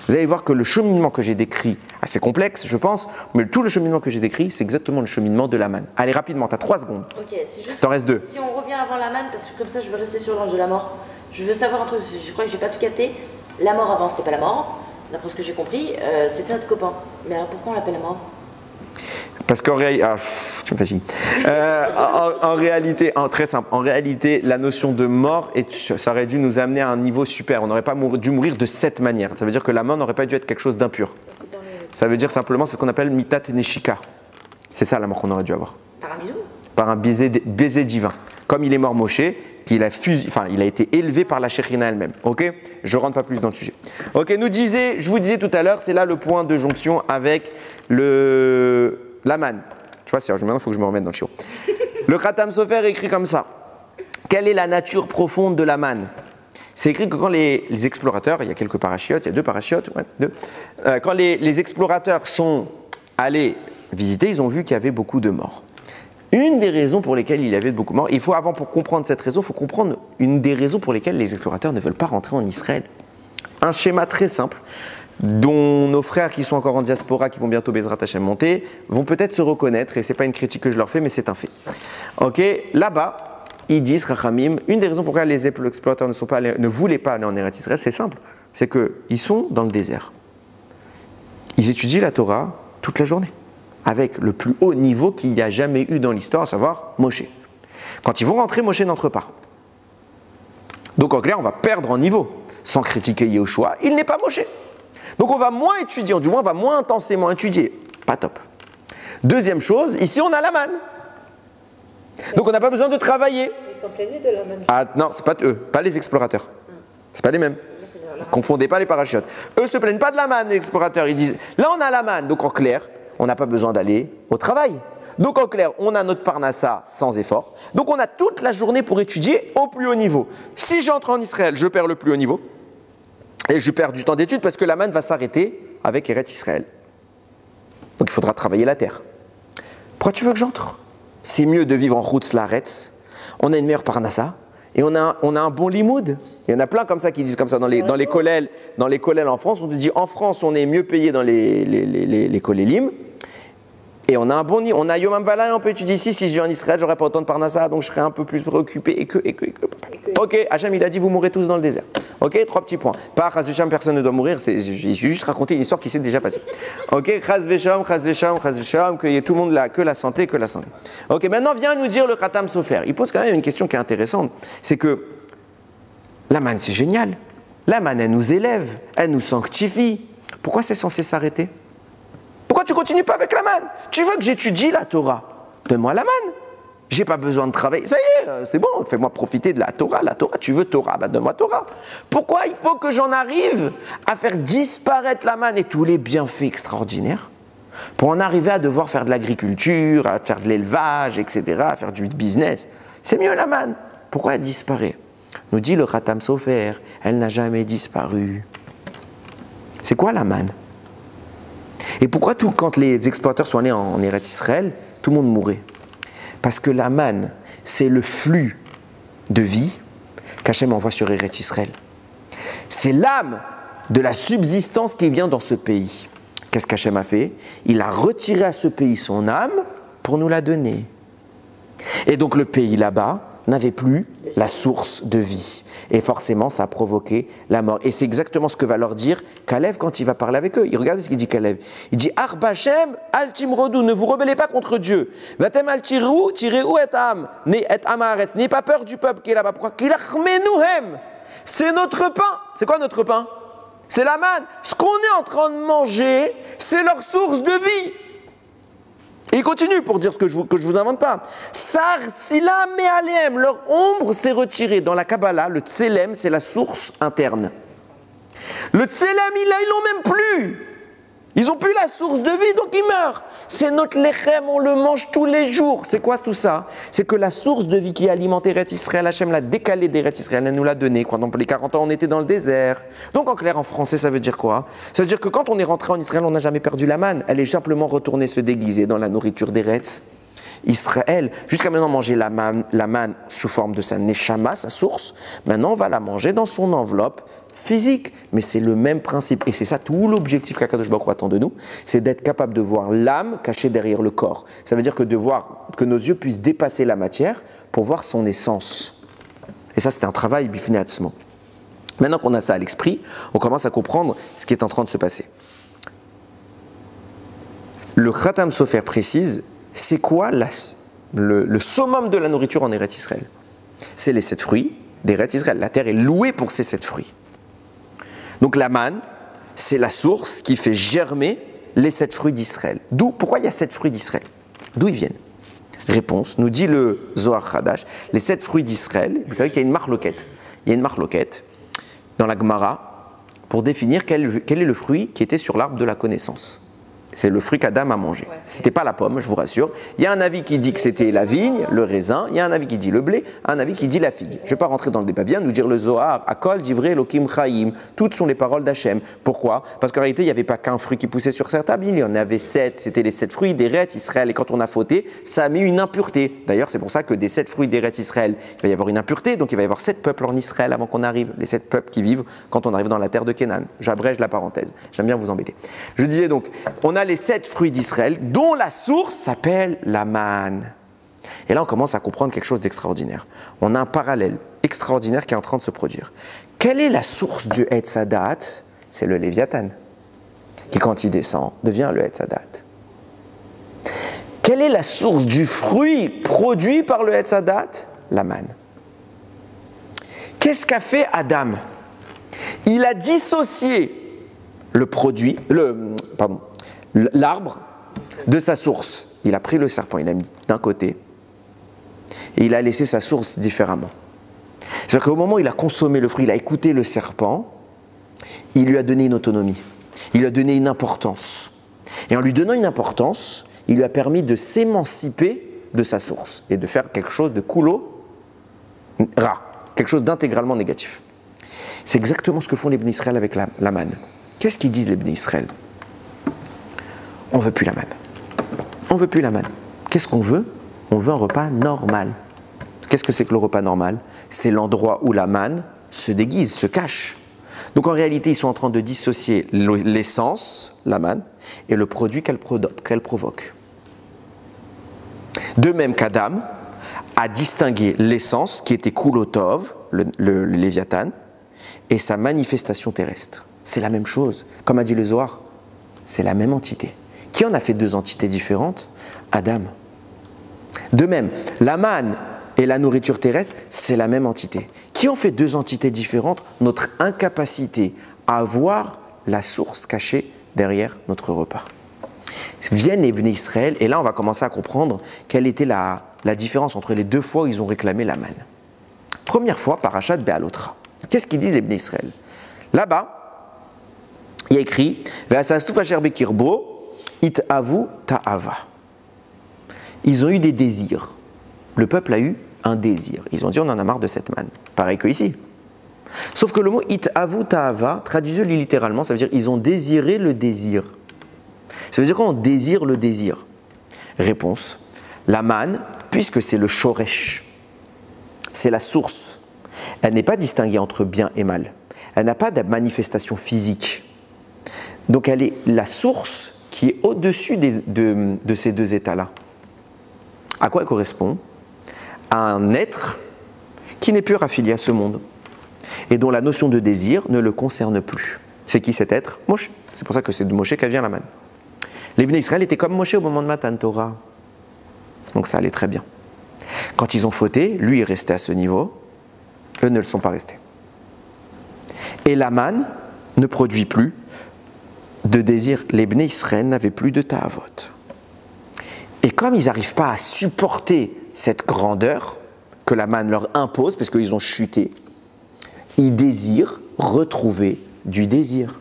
Vous allez voir que le cheminement que j'ai décrit, assez complexe, je pense, mais tout le cheminement que j'ai décrit, c'est exactement le cheminement de la manne. Allez, rapidement, tu as 3 secondes. Ok, c'est juste. T'en restes 2. Si on revient avant la manne, parce que comme ça, je veux rester sur l'ange de la mort. Je veux savoir un truc, je crois que j'ai pas tout capté. La mort avant, c'était pas la mort, d'après ce que j'ai compris, c'était notre copain. Mais alors pourquoi on l'appelle la mort? Parce qu'en réalité, tu me fatigues. En réalité, très simple, en réalité, la notion de mort, ça aurait dû nous amener à un niveau super. On n'aurait pas dû mourir de cette manière. Ça veut dire que la mort n'aurait pas dû être quelque chose d'impur. Ça veut dire simplement, c'est ce qu'on appelle mitat neshika. C'est ça la mort qu'on aurait dû avoir. Par un bisou? Par un baiser divin. Comme il est mort Moshe, il a été élevé par la Shekhinah elle-même. Ok? Je ne rentre pas plus dans le sujet. Ok, je vous disais tout à l'heure, c'est là le point de jonction avec la manne. Tu vois, maintenant il faut que je me remette dans le chiot. Le Khatam Sofer est écrit comme ça. Quelle est la nature profonde de la manne? C'est écrit que quand les explorateurs, il y a quelques parachiotes, il y a 2 parachiotes, ouais, 2. Quand les explorateurs sont allés visiter, ils ont vu qu'il y avait beaucoup de morts. Une des raisons pour lesquelles il y avait beaucoup de morts, pour comprendre cette raison, il faut comprendre une des raisons pour lesquelles les explorateurs ne veulent pas rentrer en Israël. Un schéma très simple, dont nos frères qui sont encore en diaspora, qui vont bientôt Bezrat Hashem monter, vont peut-être se reconnaître, et ce n'est pas une critique que je leur fais, mais c'est un fait. Ok, là-bas, ils disent, Rachamim, une des raisons pour lesquelles les explorateurs ne voulaient pas aller en Eretz Israël, c'est simple, c'est qu'ils sont dans le désert. Ils étudient la Torah toute la journée, avec le plus haut niveau qu'il y a jamais eu dans l'histoire, à savoir Moshe. Quand ils vont rentrer, Moshe n'entre pas. Donc en clair, on va perdre en niveau. Sans critiquer Yehoshua, il n'est pas Moshe. Donc on va moins étudier, du moins on va moins intensément étudier. Pas top. Deuxième chose, ici on a la manne. Donc on n'a pas besoin de travailler. Ils sont plaignés de la manne. Ah non, c'est pas eux, pas les explorateurs. C'est pas les mêmes. Confondez pas les parachutes. Eux se plaignent pas de la manne, les explorateurs. Ils disent, là on a la manne. Donc en clair, on n'a pas besoin d'aller au travail. Donc en clair, on a notre parnassa sans effort. Donc on a toute la journée pour étudier au plus haut niveau. Si j'entre en Israël, je perds le plus haut niveau. Et je perds du temps d'étude parce que la manne va s'arrêter avec Eretz Israël. Donc il faudra travailler la terre. Pourquoi tu veux que j'entre? C'est mieux de vivre en Chutz Laaretz. On a une meilleure parnassa. Et on a un bon limoud. Il y en a plein comme ça qui disent comme ça dans les kollels en France. On te dit en France on est mieux payé dans les kollelim. Et on a un bon niveau. On a Yom Valal, on peut étudier ici. Si je vais en Israël, j'aurais pas autant de parnassa, donc je serais un peu plus préoccupé. Ok, Hachem il a dit vous mourrez tous dans le désert. Ok, 3 petits points. Pas Chas Vesham, personne ne doit mourir. J'ai juste raconté une histoire qui s'est déjà passée. Ok, Chas Vesham, qu'il y ait tout le monde là, que la santé, que la santé. Ok, maintenant vient nous dire le Khatam Sofer. Il pose quand même une question qui est intéressante. C'est que la manne, c'est génial. La manne, elle nous élève, elle nous sanctifie. Pourquoi c'est censé s'arrêter? Pourquoi tu continues pas avec la manne? Tu veux que j'étudie la Torah? Donne-moi la manne. J'ai pas besoin de travailler. Ça y est, c'est bon, fais-moi profiter de la Torah. La Torah, tu veux Torah, bah donne-moi Torah. Pourquoi il faut que j'en arrive à faire disparaître la manne et tous les bienfaits extraordinaires pour en arriver à devoir faire de l'agriculture, à faire de l'élevage, etc., à faire du business? C'est mieux la manne. Pourquoi elle disparaît? Nous dit le Khatam Sofer, elle n'a jamais disparu. C'est quoi la manne? Et pourquoi quand les exploiteurs sont allés en Eretz Israël, tout le monde mourait? Parce que la manne, c'est le flux de vie qu'Hachem envoie sur Eretz Israël. C'est l'âme de la subsistance qui vient dans ce pays. Qu'est-ce qu'Hachem a fait? Il a retiré à ce pays son âme pour nous la donner. Et donc le pays là-bas n'avait plus la source de vie. Et forcément, ça a provoqué la mort. Et c'est exactement ce que va leur dire Kalev quand il va parler avec eux. Regardez ce qu'il dit Kalev. Il dit Arbachem al timrodou, ne vous rebellez pas contre Dieu. Vatem al tirou, tireu et am, et amaretz. N'ayez pas peur du peuple qui est là-bas. Pourquoi? Kilachmenouhem. C'est notre pain. C'est quoi notre pain? C'est la manne. Ce qu'on est en train de manger, c'est leur source de vie. Et il continue pour dire ce que je vous invente pas. Sar tsila me'alem, leur ombre s'est retirée. Dans la Kabbalah, le tselem, c'est la source interne. Le tselem, ils l'ont même plus. Ils n'ont plus la source de vie, donc ils meurent. C'est notre lechem, on le mange tous les jours. C'est quoi tout ça? C'est que la source de vie qui alimentait Eretz Israël, Hachem l'a décalée d'Eretz Israël, elle nous l'a donnée. Pendant les 40 ans, on était dans le désert. Donc en clair, en français, ça veut dire quoi? Ça veut dire que quand on est rentré en Israël, on n'a jamais perdu la manne. Elle est simplement retournée se déguiser dans la nourriture d'Eretz Israël. Jusqu'à maintenant, manger la manne sous forme de sa neshama, sa source. Maintenant, on va la manger dans son enveloppe physique, mais c'est le même principe. Et c'est ça tout l'objectif qu'Akadosh Baruch Hu attend de nous, c'est d'être capable de voir l'âme cachée derrière le corps. Ça veut dire que que nos yeux puissent dépasser la matière pour voir son essence. Et ça, c'est un travail bifnei atzmo. Maintenant qu'on a ça à l'esprit, on commence à comprendre ce qui est en train de se passer. Le Khatam Sofer précise, c'est quoi le summum de la nourriture en Eretz Israël? C'est les 7 fruits d'Eretz Israël. La terre est louée pour ces 7 fruits. Donc la manne, c'est la source qui fait germer les 7 fruits d'Israël. Pourquoi il y a 7 fruits d'Israël? D'où ils viennent? Réponse, nous dit le Zohar Hadash, les 7 fruits d'Israël, vous savez qu'il y a une marloquette. Il y a une marloquette dans la Gemara pour définir quel est le fruit qui était sur l'arbre de la connaissance. C'est le fruit qu'Adam a mangé. C'était pas la pomme, je vous rassure. Il y a un avis qui dit que c'était la vigne, le raisin. Il y a un avis qui dit le blé, un avis qui dit la figue. Je ne vais pas rentrer dans le débat. Vient nous dire le Zohar, Akol, Divrei, Elokim, Chaim. Toutes sont les paroles d'Hachem. Pourquoi? Parce qu'en réalité, il n'y avait pas qu'un fruit qui poussait sur cette table. Il y en avait 7. C'était les 7 fruits d'Eretz Israël. Et quand on a fauté, ça a mis une impureté. D'ailleurs, c'est pour ça que des 7 fruits d'Eretz Israël, il va y avoir une impureté. Donc il va y avoir 7 peuples en Israël avant qu'on arrive. Les 7 peuples qui vivent quand on arrive dans la terre de Canaan. J'abrège la parenthèse. J'aime bien vous embêter. Je disais donc, on a les 7 fruits d'Israël, dont la source s'appelle la manne. Et là, on commence à comprendre quelque chose d'extraordinaire. On a un parallèle extraordinaire qui est en train de se produire. Quelle est la source du Etz Hadat? C'est le Léviathan, qui quand il descend, devient le Etz Hadat. Quelle est la source du fruit produit par le Etz Hadat? La manne. Qu'est-ce qu'a fait Adam? Il a dissocié l'arbre de sa source. Il a pris le serpent, il l'a mis d'un côté et il a laissé sa source différemment. C'est-à-dire qu'au moment où il a consommé le fruit, il a écouté le serpent, il lui a donné une autonomie, il lui a donné une importance. Et en lui donnant une importance, il lui a permis de s'émanciper de sa source et de faire quelque chose de kulo ra, quelque chose d'intégralement négatif. C'est exactement ce que font les Bnei Israël avec la manne. Qu'est-ce qu'ils disent les Bnei Israël? On ne veut plus la manne. On ne veut plus la manne. Qu'est-ce qu'on veut? On veut un repas normal. Qu'est-ce que c'est que le repas normal? C'est l'endroit où la manne se déguise, se cache. Donc en réalité, ils sont en train de dissocier l'essence, la manne, et le produit qu'elle provoque. De même qu'Adam a distingué l'essence, qui était Kulotov, le Léviathan, et sa manifestation terrestre. C'est la même chose. Comme a dit le Zohar, c'est la même entité. Qui en a fait deux entités différentes? Adam. De même, la manne et la nourriture terrestre, c'est la même entité. Qui en fait deux entités différentes? Notre incapacité à voir la source cachée derrière notre repas. Viennent les Bnei Israël, et là on va commencer à comprendre quelle était la différence entre les deux fois où ils ont réclamé la manne. Première fois, Parashat Be'alotra. Qu'est-ce qu'ils disent les Bnei Israël? Là-bas, il y a écrit Ve'asasuf asher bekirbo it'avu ta'ava. Ils ont eu des désirs. Le peuple a eu un désir. Ils ont dit on en a marre de cette manne. Pareil que ici. Sauf que le mot it'avu ta'ava, traduisez-le littéralement, ça veut dire ils ont désiré le désir. Ça veut dire qu'on désire le désir. Réponse, la manne, puisque c'est le shoresh, c'est la source, elle n'est pas distinguée entre bien et mal. Elle n'a pas de manifestation physique. Donc elle est la source qui est au-dessus de ces deux états-là. À quoi elle correspond? À un être qui n'est plus raffilié à ce monde et dont la notion de désir ne le concerne plus. C'est qui cet être? Moshe. C'est pour ça que c'est de Moshe qu'elle vient la manne. Les Bnei Israël étaient comme Moshe au moment de Matan Torah. Donc ça allait très bien. Quand ils ont fauté, lui est resté à ce niveau, eux ne le sont pas restés. Et la manne ne produit plus de désir. Les Bnei Israël n'avaient plus de ta'avot. Et comme ils n'arrivent pas à supporter cette grandeur que la manne leur impose, parce qu'ils ont chuté, ils désirent retrouver du désir.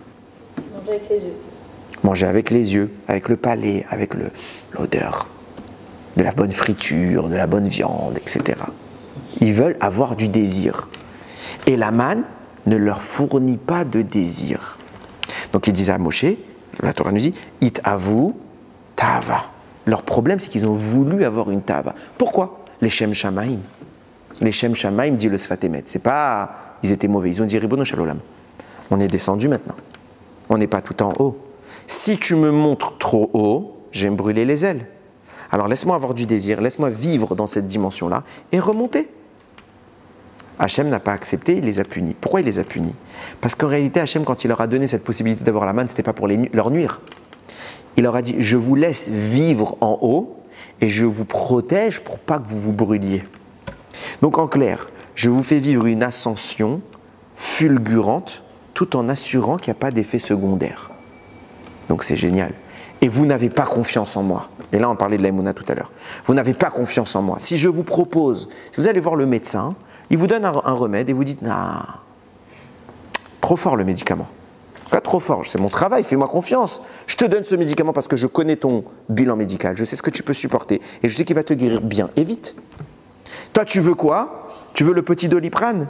Manger avec les yeux. Manger avec les yeux, avec le palais, avec l'odeur, de la bonne friture, de la bonne viande, etc. Ils veulent avoir du désir. Et la manne ne leur fournit pas de désir. Donc ils disent à Moshe, la Torah nous dit, it'avu ta'ava. Leur problème, c'est qu'ils ont voulu avoir une ta'ava. Pourquoi? Les Shem Shamaim. Les Shem Shamaim, dit le Sfat Emet. C'est pas, ils étaient mauvais. Ils ont dit, Ribono Shel Olam. On est descendu maintenant. On n'est pas tout en haut. Si tu me montres trop haut, je vais me brûler les ailes. Alors laisse-moi avoir du désir, laisse-moi vivre dans cette dimension-là et remonter. Hachem n'a pas accepté, il les a punis. Pourquoi il les a punis? Parce qu'en réalité, Hachem, quand il leur a donné cette possibilité d'avoir la manne, ce n'était pas pour leur nuire. Il leur a dit, je vous laisse vivre en haut et je vous protège pour pas que vous vous brûliez. Donc en clair, je vous fais vivre une ascension fulgurante tout en assurant qu'il n'y a pas d'effet secondaire. Donc c'est génial. Et vous n'avez pas confiance en moi. Et là, on parlait de l'aïmouna tout à l'heure. Vous n'avez pas confiance en moi. Si je vous propose, si vous allez voir le médecin, il vous donne un remède et vous dites, nah, trop fort le médicament. Pas trop fort, c'est mon travail, fais-moi confiance. Je te donne ce médicament parce que je connais ton bilan médical, je sais ce que tu peux supporter et je sais qu'il va te guérir bien et vite. Toi, tu veux quoi? Tu veux le petit Doliprane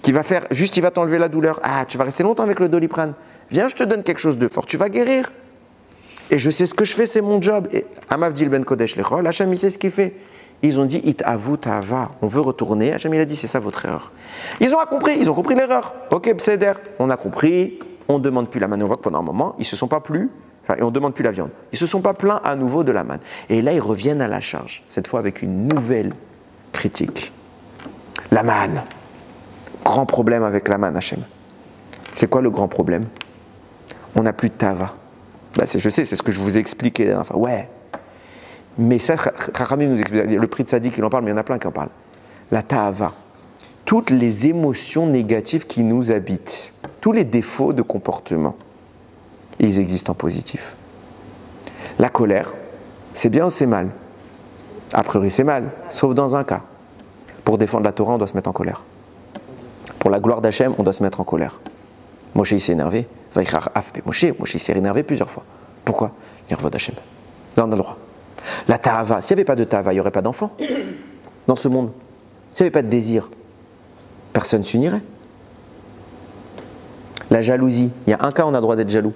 qui va faire, juste il va t'enlever la douleur. Ah, tu vas rester longtemps avec le Doliprane. Viens, je te donne quelque chose de fort, tu vas guérir. Et je sais ce que je fais, c'est mon job. Et Amavdil ben Kodesh Lechol, Hachem, il sait ce qu'il fait. Ils ont dit, it'avu ta'ava, on veut retourner. Hachem, il a dit, c'est ça votre erreur. Ils ont compris l'erreur. Ok, Pseder, on a compris, on ne demande plus la manne. On voit que pendant un moment, ils ne se sont pas plu, et on ne demande plus la viande. Ils ne se sont pas plaints à nouveau de la manne. Et là, ils reviennent à la charge, cette fois avec une nouvelle critique. La manne. Grand problème avec la manne, Hachem. C'est quoi le grand problème? On n'a plus de ta'ava. Bah je sais, c'est ce que je vous ai expliqué. Enfin, ouais. Mais ça, Chachamim nous explique. Le prix de Sadiq, il en parle, mais il y en a plein qui en parlent. La ta'ava. Toutes les émotions négatives qui nous habitent, tous les défauts de comportement, ils existent en positif. La colère, c'est bien ou c'est mal? A priori, c'est mal, sauf dans un cas. Pour défendre la Torah, on doit se mettre en colère. Pour la gloire d'Hachem, on doit se mettre en colère. Moshe, il s'est énervé. Moshe, il s'est énervé plusieurs fois. Pourquoi? L'irvod d'Hachem. Là, on a le droit. La ta'ava, s'il n'y avait pas de ta'ava, il n'y aurait pas d'enfants dans ce monde. S'il n'y avait pas de désir, personne ne s'unirait. La jalousie, il y a un cas où on a le droit d'être jaloux.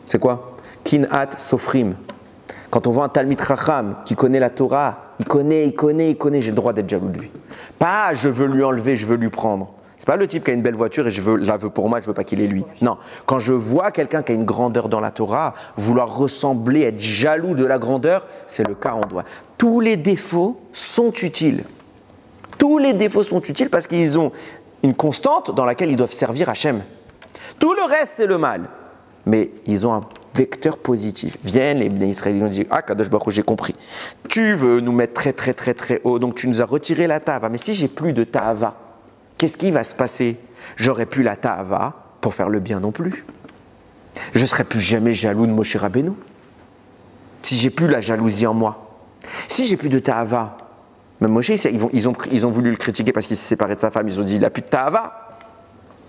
C'est quoi? Kin'at sofrim. Quand on voit un Talmid Chacham qui connaît la Torah, il connaît, j'ai le droit d'être jaloux de lui. Pas je veux lui enlever, je veux lui prendre. C'est pas le type qui a une belle voiture et je la veux pour moi, je veux pas qu'il ait lui. Non, quand je vois quelqu'un qui a une grandeur dans la Torah, vouloir ressembler, être jaloux de la grandeur, c'est le cas en doigt. Tous les défauts sont utiles. Tous les défauts sont utiles parce qu'ils ont une constante dans laquelle ils doivent servir Hachem. Tout le reste, c'est le mal. Mais ils ont un vecteur positif. Viennent les Israéliens disent, ah, Kadosh Baruch Hu, j'ai compris. Tu veux nous mettre très, très, très, très haut, donc tu nous as retiré la Ta'ava. Mais si j'ai plus de Ta'ava, qu'est-ce qui va se passer? J'aurai plus la Ta'ava pour faire le bien non plus. Je ne serai plus jamais jaloux de Moshe Rabbeinu. Si j'ai plus la jalousie en moi. Si j'ai plus de Ta'ava, même Moshe, ils ont voulu le critiquer parce qu'il s'est séparé de sa femme, ils ont dit, il n'a plus de Ta'ava.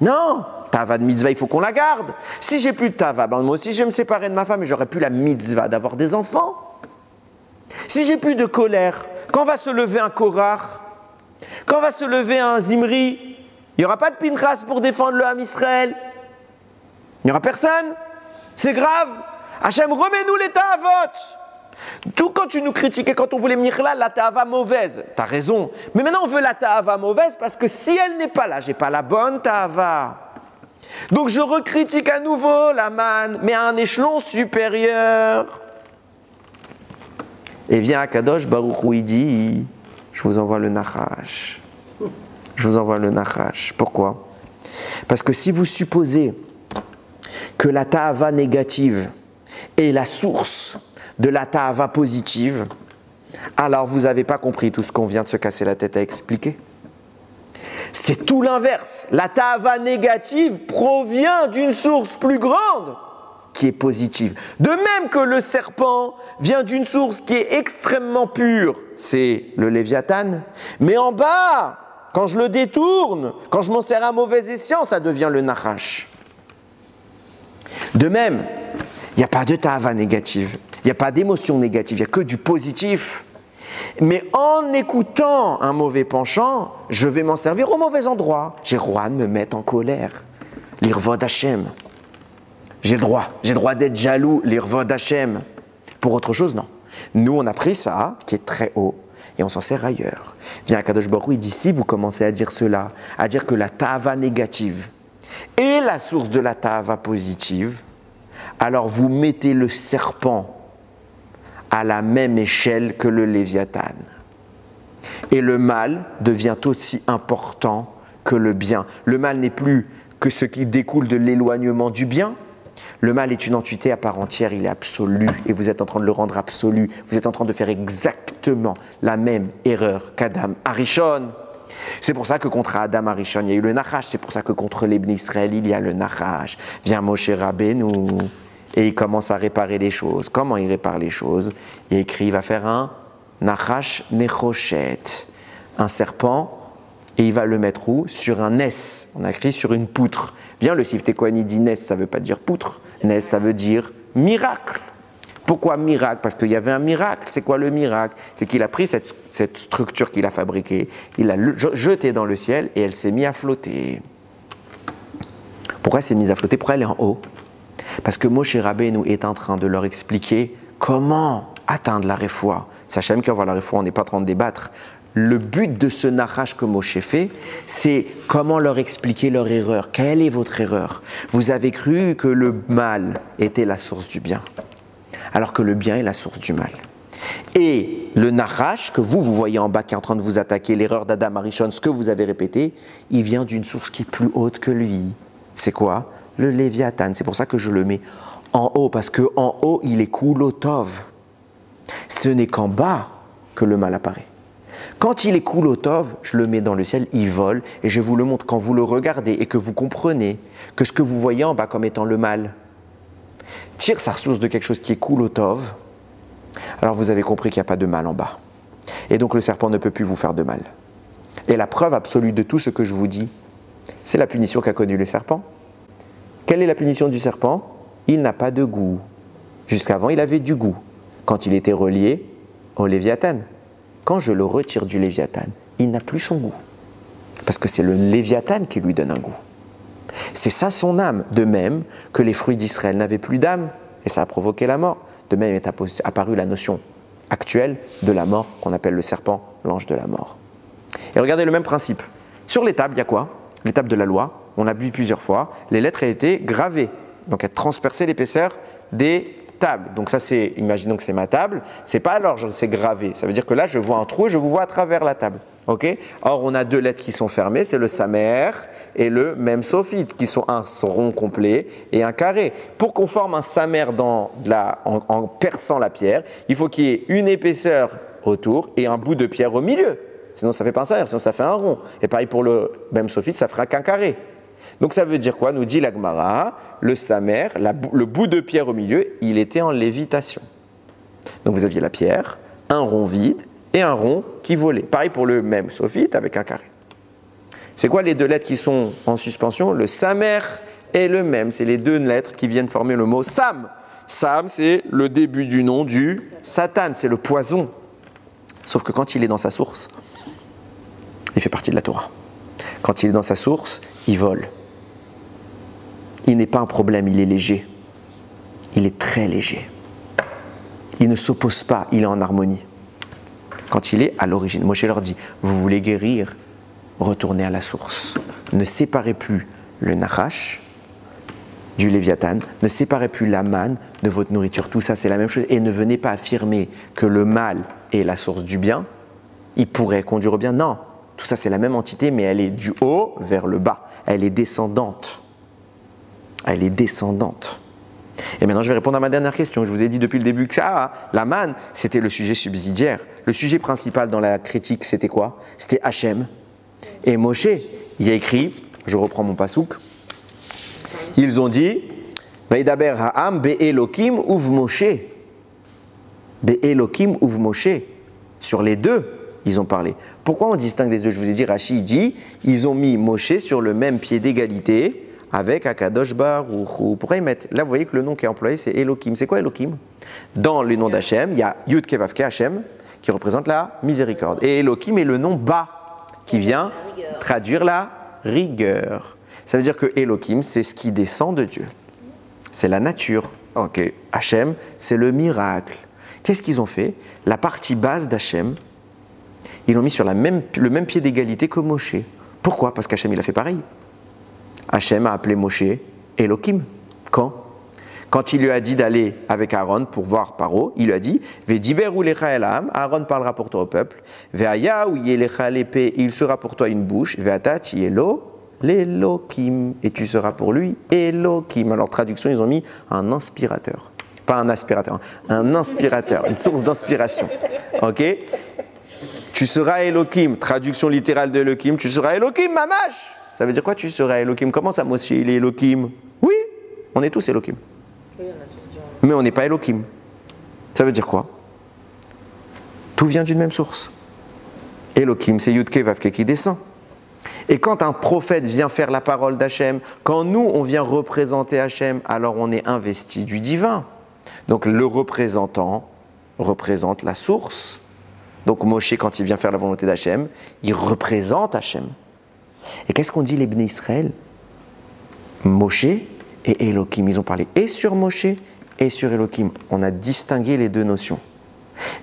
Non, Ta'ava de mitzvah, il faut qu'on la garde. Si j'ai plus de Ta'ava, ben moi aussi je vais me séparer de ma femme et j'aurai plus la mitzvah d'avoir des enfants. Si j'ai plus de colère, quand va se lever un Korach, quand va se lever un Zimri, il n'y aura pas de Pinchas pour défendre le Ham Israël. Il n'y aura personne. C'est grave. Hachem, remets-nous les Ta'avot. Tout quand tu nous critiquais, quand on voulait venir là, la Ta'ava mauvaise. T'as raison. Mais maintenant on veut la Ta'ava mauvaise parce que si elle n'est pas là, j'ai pas la bonne Ta'ava. Donc je recritique à nouveau la manne, mais à un échelon supérieur. Et vient Akadosh Baruch Hu, il dit, je vous envoie le Nachash. Je vous envoie le Nachash. Pourquoi? Parce que si vous supposez que la Ta'ava négative est la source de la Ta'ava positive, alors vous n'avez pas compris tout ce qu'on vient de se casser la tête à expliquer. C'est tout l'inverse. La Ta'ava négative provient d'une source plus grande qui est positive. De même que le serpent vient d'une source qui est extrêmement pure, c'est le Léviathan. Mais en bas, quand je le détourne, quand je m'en sers à mauvais escient, ça devient le Nachash. De même, il n'y a pas de Ta'ava négative. Il n'y a pas d'émotion négative, il n'y a que du positif. Mais en écoutant un mauvais penchant, je vais m'en servir au mauvais endroit. J'ai le droit de me mettre en colère. L'irvod Hachem. J'ai le droit d'être jaloux, l'irvod Hachem. Pour autre chose, non. Nous, on a pris ça, qui est très haut, et on s'en sert ailleurs. Viens à Kadosh Baruch Hu, il dit, si vous commencez à dire cela, à dire que la Ta'ava négative est la source de la Ta'ava positive, alors vous mettez le serpent à la même échelle que le Léviathan. Et le mal devient aussi important que le bien. Le mal n'est plus que ce qui découle de l'éloignement du bien. Le mal est une entité à part entière, il est absolu, et vous êtes en train de le rendre absolu. Vous êtes en train de faire exactement la même erreur qu'Adam Arishon. C'est pour ça que contre Adam Arishon, il y a eu le Nachash. C'est pour ça que contre les Bnei Israël, il y a le Nachash. Vient Moshe Rabbeinu. Et il commence à réparer les choses. Comment il répare les choses? Il écrit, il va faire un Nachash Nechoshet, un serpent, et il va le mettre où? Sur un nes. On a écrit sur une poutre. Bien, le Sifte Kohanim dit nes, ça ne veut pas dire poutre. Nes, ça veut dire miracle. Pourquoi miracle? Parce qu'il y avait un miracle. C'est quoi le miracle? C'est qu'il a pris cette structure qu'il a fabriquée, il l'a jetée dans le ciel et elle s'est mise à flotter. Pourquoi elle s'est mise à flotter? Pourquoi elle est en haut? Parce que Moshe Rabbeinu est en train de leur expliquer comment atteindre la réfoua. C'est Hachem qui envoie la réfoua, on n'est pas en train de débattre. Le but de ce Nachash que Moshe fait, c'est comment leur expliquer leur erreur. Quelle est votre erreur? Vous avez cru que le mal était la source du bien, alors que le bien est la source du mal. Et le Nachash que vous voyez en bas qui est en train de vous attaquer, l'erreur d'Adam Arishon, ce que vous avez répété, il vient d'une source qui est plus haute que lui. C'est quoi? Le Léviathan. C'est pour ça que je le mets en haut, parce qu'en haut, il est Kulotov. Ce n'est qu'en bas que le mal apparaît. Quand il est Kulotov, je le mets dans le ciel, il vole, et je vous le montre. Quand vous le regardez et que vous comprenez que ce que vous voyez en bas comme étant le mal tire sa source de quelque chose qui est Kulotov, alors vous avez compris qu'il n'y a pas de mal en bas. Et donc le serpent ne peut plus vous faire de mal. Et la preuve absolue de tout ce que je vous dis, c'est la punition qu'a connue le serpent. Quelle est la punition du serpent? Il n'a pas de goût. Jusqu'avant, il avait du goût. Quand il était relié au Léviathan. Quand je le retire du Léviathan, il n'a plus son goût. Parce que c'est le Léviathan qui lui donne un goût. C'est ça son âme. De même que les fruits d'Israël n'avaient plus d'âme, et ça a provoqué la mort. De même est apparue la notion actuelle de la mort, qu'on appelle le serpent, l'ange de la mort. Et regardez le même principe. Sur les tables, il y a quoi? Les tables de la loi. On l'a vu plusieurs fois, les lettres étaient gravées, donc elles transperçaient l'épaisseur des tables. Donc ça c'est, imaginons que c'est ma table, c'est pas alors c'est gravé, ça veut dire que là je vois un trou et je vous vois à travers la table. Okay. Or, on a deux lettres qui sont fermées, c'est le samer et le mem sophite, qui sont un rond complet et un carré. Pour qu'on forme un samer en perçant la pierre, il faut qu'il y ait une épaisseur autour et un bout de pierre au milieu. Sinon, ça ne fait pas un samer, sinon ça fait un rond. Et pareil pour le mem sophite, ça fera qu'un carré. Donc, ça veut dire quoi? Nous dit la Gemara, le samer, le bout de pierre au milieu, il était en lévitation. Donc, vous aviez la pierre, un rond vide, et un rond qui volait. Pareil pour le même sophite avec un carré. C'est quoi les deux lettres qui sont en suspension? Le samer et le même. C'est les deux lettres qui viennent former le mot Sam. Sam, c'est le début du nom du Satan, c'est le poison. Sauf que quand il est dans sa source, il fait partie de la Torah. Quand il est dans sa source, il vole. Il n'est pas un problème, il est léger. Il est très léger. Il ne s'oppose pas, il est en harmonie. Quand il est à l'origine. Moshe leur dit, vous voulez guérir, retournez à la source. Ne séparez plus le Nachash du Léviathan, ne séparez plus la manne de votre nourriture. Tout ça, c'est la même chose. Et ne venez pas affirmer que le mal est la source du bien. Il pourrait conduire au bien. Non, tout ça, c'est la même entité, mais elle est du haut vers le bas. Elle est descendante. Elle est descendante. Et maintenant, je vais répondre à ma dernière question. Je vous ai dit depuis le début que la manne, c'était le sujet subsidiaire. Le sujet principal dans la critique, c'était quoi? C'était Hachem. Et Moshe, il a écrit, je reprends mon pasouk, ils ont dit Vaidaber ha'am be'elokim uv Moshe. Be'elokim uv Moshe. Sur les deux, ils ont parlé. Pourquoi on distingue les deux? Je vous ai dit, Rashi dit, ils ont mis Moshe sur le même pied d'égalité avec Akadosh Baruch. Pourquoi ils mettent? Là, vous voyez que le nom qui est employé, c'est Elohim. C'est quoi Elohim? Dans le nom d'Hachem, il y a Yud Kevavke Hachem, qui représente la miséricorde. Et Elohim est le nom Ba, qui vient traduire la rigueur. Ça veut dire que Elohim, c'est ce qui descend de Dieu. C'est la nature. Ok. Hachem, c'est le miracle. Qu'est-ce qu'ils ont fait? La partie basse d'Hachem, ils l'ont mis sur le même pied d'égalité que Moshe. Pourquoi? Parce qu'Hachem, il a fait pareil. Hachem a appelé Moshe Elohim. Quand il lui a dit d'aller avec Aaron pour voir Paro, il lui a dit Vediberu lecha elam, Aaron parlera pour toi au peuple. Ve'aya ou yelecha l'épée, il sera pour toi une bouche. Ve'ata tielo l'Elohim, et tu seras pour lui Elohim. Alors traduction, ils ont mis un inspirateur, pas un aspirateur, un inspirateur, une source d'inspiration. Ok? Tu seras Elohim. Traduction littérale de Elohim. Tu seras Elohim, mamash. Ça veut dire quoi, tu seras Elohim? Comment ça, Moshe, il est Elohim? Oui, on est tous Elohim. Mais on n'est pas Elohim. Ça veut dire quoi? Tout vient d'une même source. Elohim, c'est Yudke Vavke qui descend. Et quand un prophète vient faire la parole d'Hachem, quand nous, on vient représenter Hachem, alors on est investi du divin. Donc le représentant représente la source. Donc Moshe, quand il vient faire la volonté d'Hachem, il représente Hachem. Et qu'est-ce qu'on dit les Bnei Israël? Moshe et Elohim, ils ont parlé et sur Moshe et sur Elohim. On a distingué les deux notions.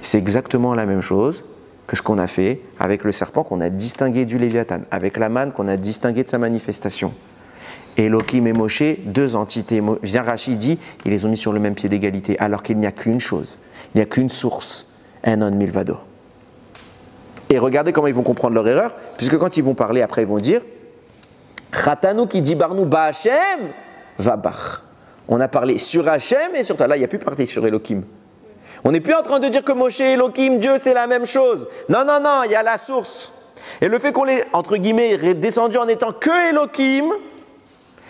C'est exactement la même chose que ce qu'on a fait avec le serpent qu'on a distingué du Léviathan, avec la manne qu'on a distingué de sa manifestation. Elohim et Moshe, deux entités. Vient Rashi dit, ils les ont mis sur le même pied d'égalité, alors qu'il n'y a qu'une chose, il n'y a qu'une source, Enon Milvado. Et regardez comment ils vont comprendre leur erreur, puisque quand ils vont parler, après ils vont dire Chatanu qui dit Barnou ba Hachem Vabach. On a parlé sur Hachem et sur toi. Là, il n'y a plus parlé sur Elohim. On n'est plus en train de dire que Moshe et Elohim, Dieu, c'est la même chose. Non, non, non, il y a la source. Et le fait qu'on l'ait, entre guillemets, descendu en étant que Elohim,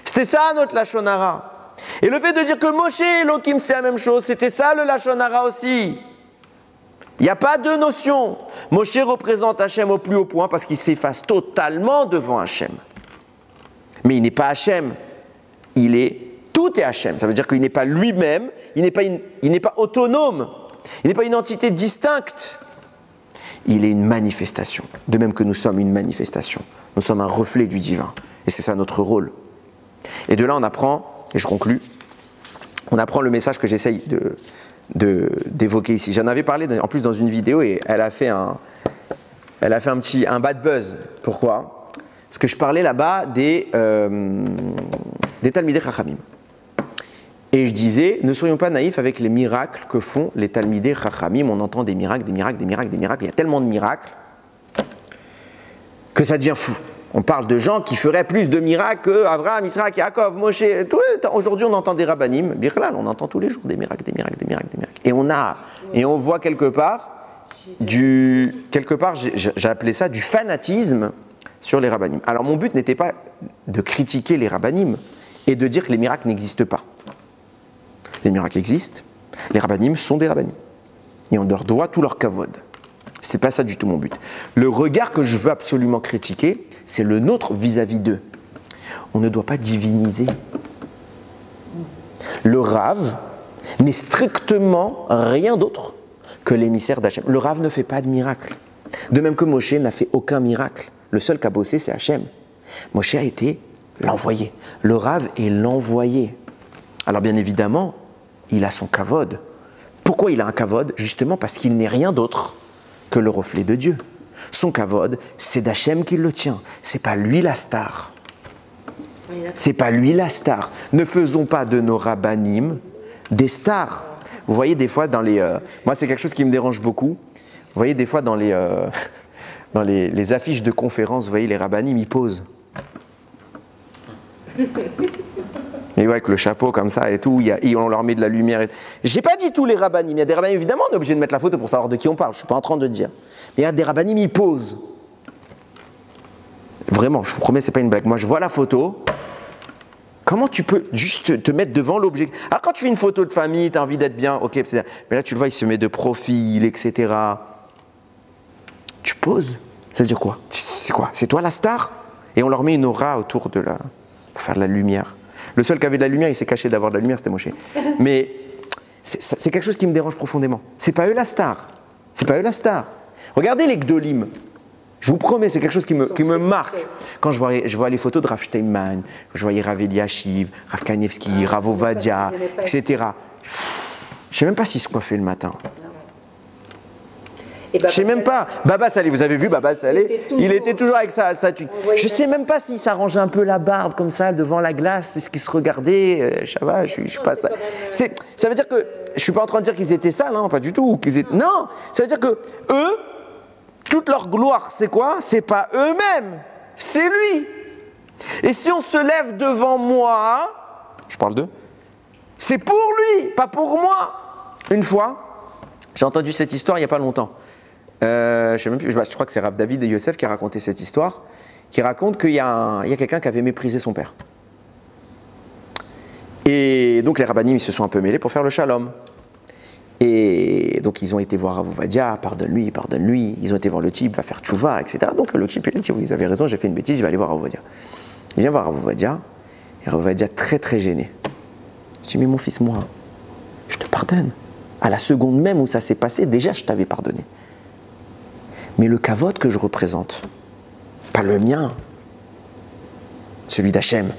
c'était ça notre Lashon Hara. Et le fait de dire que Moshe et Elohim, c'est la même chose, c'était ça le Lashon Hara aussi. Il n'y a pas deux notions. Moshe représente Hachem au plus haut point parce qu'il s'efface totalement devant Hachem. Mais il n'est pas Hachem. Tout est Hachem. Ça veut dire qu'il n'est pas lui-même, il n'est pas autonome, il n'est pas une entité distincte. Il est une manifestation. De même que nous sommes une manifestation. Nous sommes un reflet du divin. Et c'est ça notre rôle. Et de là, on apprend, et je conclus, on apprend le message que j'essaye d'évoquer ici. J'en avais parlé en plus dans une vidéo et elle a fait un bad buzz. Pourquoi? Parce que je parlais là-bas des Talmidei Chachamim. Et je disais, ne soyons pas naïfs avec les miracles que font les Talmidei Chachamim. On entend des miracles, il y a tellement de miracles. que ça devient fou. On parle de gens qui feraient plus de miracles que Abraham, Israël, Yaakov, Moshe. Aujourd'hui, on entend des rabbanim, Birlal, on entend tous les jours des miracles, des miracles, des miracles, des miracles. Et on voit quelque part j'ai appelé ça du fanatisme sur les rabbanim. Alors mon but n'était pas de critiquer les rabbanim et de dire que les miracles n'existent pas. Les miracles existent, les rabbanim sont des rabbanim. Et on leur doit tout leur kavod. C'est pas ça du tout mon but. Le regard que je veux absolument critiquer, c'est le nôtre vis-à-vis d'eux. On ne doit pas diviniser. Le Rav n'est strictement rien d'autre que l'émissaire d'Hachem. Le Rav ne fait pas de miracle. De même que Moshe n'a fait aucun miracle. Le seul qui a bossé, c'est Hachem. Moshe a été l'envoyé. Le Rav est l'envoyé. Alors bien évidemment, il a son kavod. Pourquoi il a un kavod? Justement parce qu'il n'est rien d'autre que le reflet de Dieu. Son kavod, c'est d'Hachem qui le tient. C'est pas lui la star. C'est pas lui la star. Ne faisons pas de nos rabbanim des stars. Vous voyez des fois dans les... moi c'est quelque chose qui me dérange beaucoup. Vous voyez des fois dans les affiches de conférences, vous voyez les rabbanim, ils posent. Et ouais, avec le chapeau comme ça et tout, et on leur met de la lumière. J'ai pas dit tous les rabbanim. Il y a des rabbanim, évidemment, on est obligé de mettre la photo pour savoir de qui on parle. Je suis pas en train de dire. Mais il y a des rabbanim, ils posent. Vraiment, je vous promets, c'est pas une blague. Moi, je vois la photo. Comment tu peux juste te mettre devant l'objet? Alors, quand tu fais une photo de famille, tu as envie d'être bien, ok, mais là, tu le vois, il se met de profil, etc. Tu poses. Ça veut dire quoi? C'est quoi? C'est toi la star? Et on leur met une aura autour de pour faire de la lumière. Le seul qui avait de la lumière, il s'est caché d'avoir de la lumière, c'était Moshe. Mais c'est quelque chose qui me dérange profondément. C'est pas eux la star. C'est pas eux la star. Regardez les Gdolim. Je vous promets, c'est quelque chose qui me marque. Quand je vois les photos de Rav Steinman, je voyais Rav Eliashiv, Rav Kanevski, Rav Ovadia, etc. Je sais même pas s'ils se coiffaient le matin. Je sais même pas. Baba Salé, vous avez vu Baba Salé? Il était toujours avec sa tuque. Je sais même pas s'il s'arrangeait un peu la barbe comme ça devant la glace. Est-ce qu'ils se regardaient? Je suis pas ça. Ça veut dire que je suis pas en train de dire qu'ils étaient sales, hein, pas du tout. Non, ça veut dire que eux, toute leur gloire, c'est quoi? C'est pas eux-mêmes, c'est lui. Et si on se lève devant moi, je parle d'eux, c'est pour lui, pas pour moi. Une fois, j'ai entendu cette histoire il y a pas longtemps. Je sais même plus, je crois que c'est Rav David et Yosef qui a raconté cette histoire, qui raconte qu'il y a quelqu'un qui avait méprisé son père. Et donc les rabbanim ils se sont un peu mêlés pour faire le shalom. Et donc ils ont été voir Rav Ovadia, pardonne-lui. Ils ont été voir le type, va faire tchouva, etc. Donc le type il dit oui, vous avez raison, j'ai fait une bêtise, je vais aller voir Rav Ovadia. Il vient voir Rav Ovadia, et Rav Ovadia très très gêné. Je dis mais mon fils, moi, je te pardonne. À la seconde même où ça s'est passé, déjà je t'avais pardonné. Mais le kavod que je représente, pas le mien, celui d'Hachem,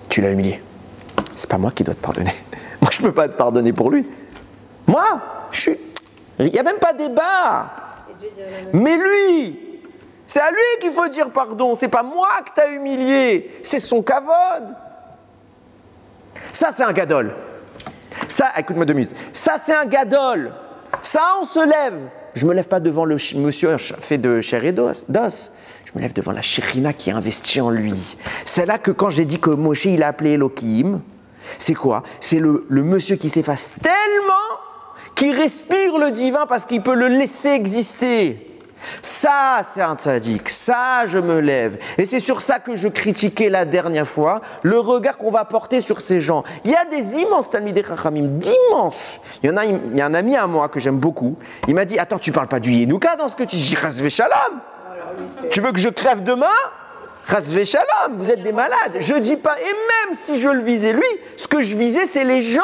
tu l'as humilié. C'est pas moi qui dois te pardonner. Moi, je peux pas te pardonner pour lui. Moi, il n'y a même pas débat. Mais lui, c'est à lui qu'il faut dire pardon. C'est pas moi que t'as humilié. C'est son kavod. Ça, c'est un gadol. Ça, écoute-moi 2 minutes. Ça, c'est un gadol. Ça, on se lève. Je me lève pas devant le monsieur fait de chair et d'os. Je me lève devant la Shekhinah qui a investi en lui. C'est là que quand j'ai dit que Moshe il a appelé Elohim, c'est quoi? C'est le monsieur qui s'efface tellement qu'il respire le divin parce qu'il peut le laisser exister. Ça, c'est un tzaddik. Ça, je me lève. Et c'est sur ça que je critiquais la dernière fois, le regard qu'on va porter sur ces gens. Il y a des immenses Talmidei Chachamim, d'immenses. Il y a un ami à moi que j'aime beaucoup. Il m'a dit, attends, tu parles pas du Yenouka dans ce que tu dis, Chas v'Shalom. Tu veux que je crève demain? Chas v'Shalom, vous êtes des malades. Je dis pas, et même si je le visais lui, ce que je visais, c'est les gens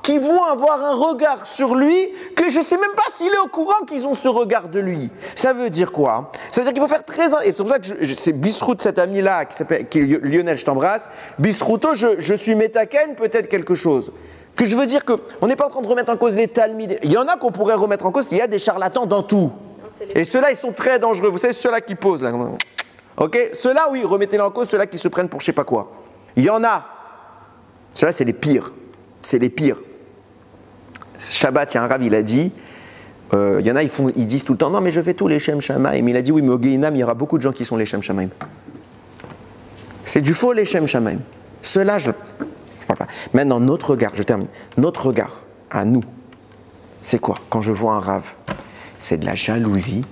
qui vont avoir un regard sur lui que je ne sais même pas s'il est au courant qu'ils ont ce regard de lui. Ça veut dire quoi? Ça veut dire qu'il faut faire très... Et c'est pour ça que c'est Bisrout, cet ami-là, qui est Lionel, je t'embrasse. Bisrouto, je suis métaken, peut-être quelque chose. Que je veux dire qu'on n'est pas en train de remettre en cause les talmides. Il y en a qu'on pourrait remettre en cause, il y a des charlatans dans tout. Et ceux-là, ils sont très dangereux. Vous savez, ceux-là qui posent, là. Ok? Ceux-là, oui, remettez-les en cause, ceux-là qui se prennent pour je sais pas quoi. Il y en a. Ceux-là, c'est les pires. C'est les pires. Shabbat, il y a un rav, il a dit Il y en a, ils disent tout le temps, non mais je fais tous les Shem Shamaim. Il a dit, oui, mais au Gehinam, il y aura beaucoup de gens qui sont les Shem Shamaim. C'est du faux les Shem Shamaim. Cela, je parle pas. Maintenant, notre regard, je termine. Notre regard, à nous, c'est quoi? Quand je vois un Rav, c'est de la jalousie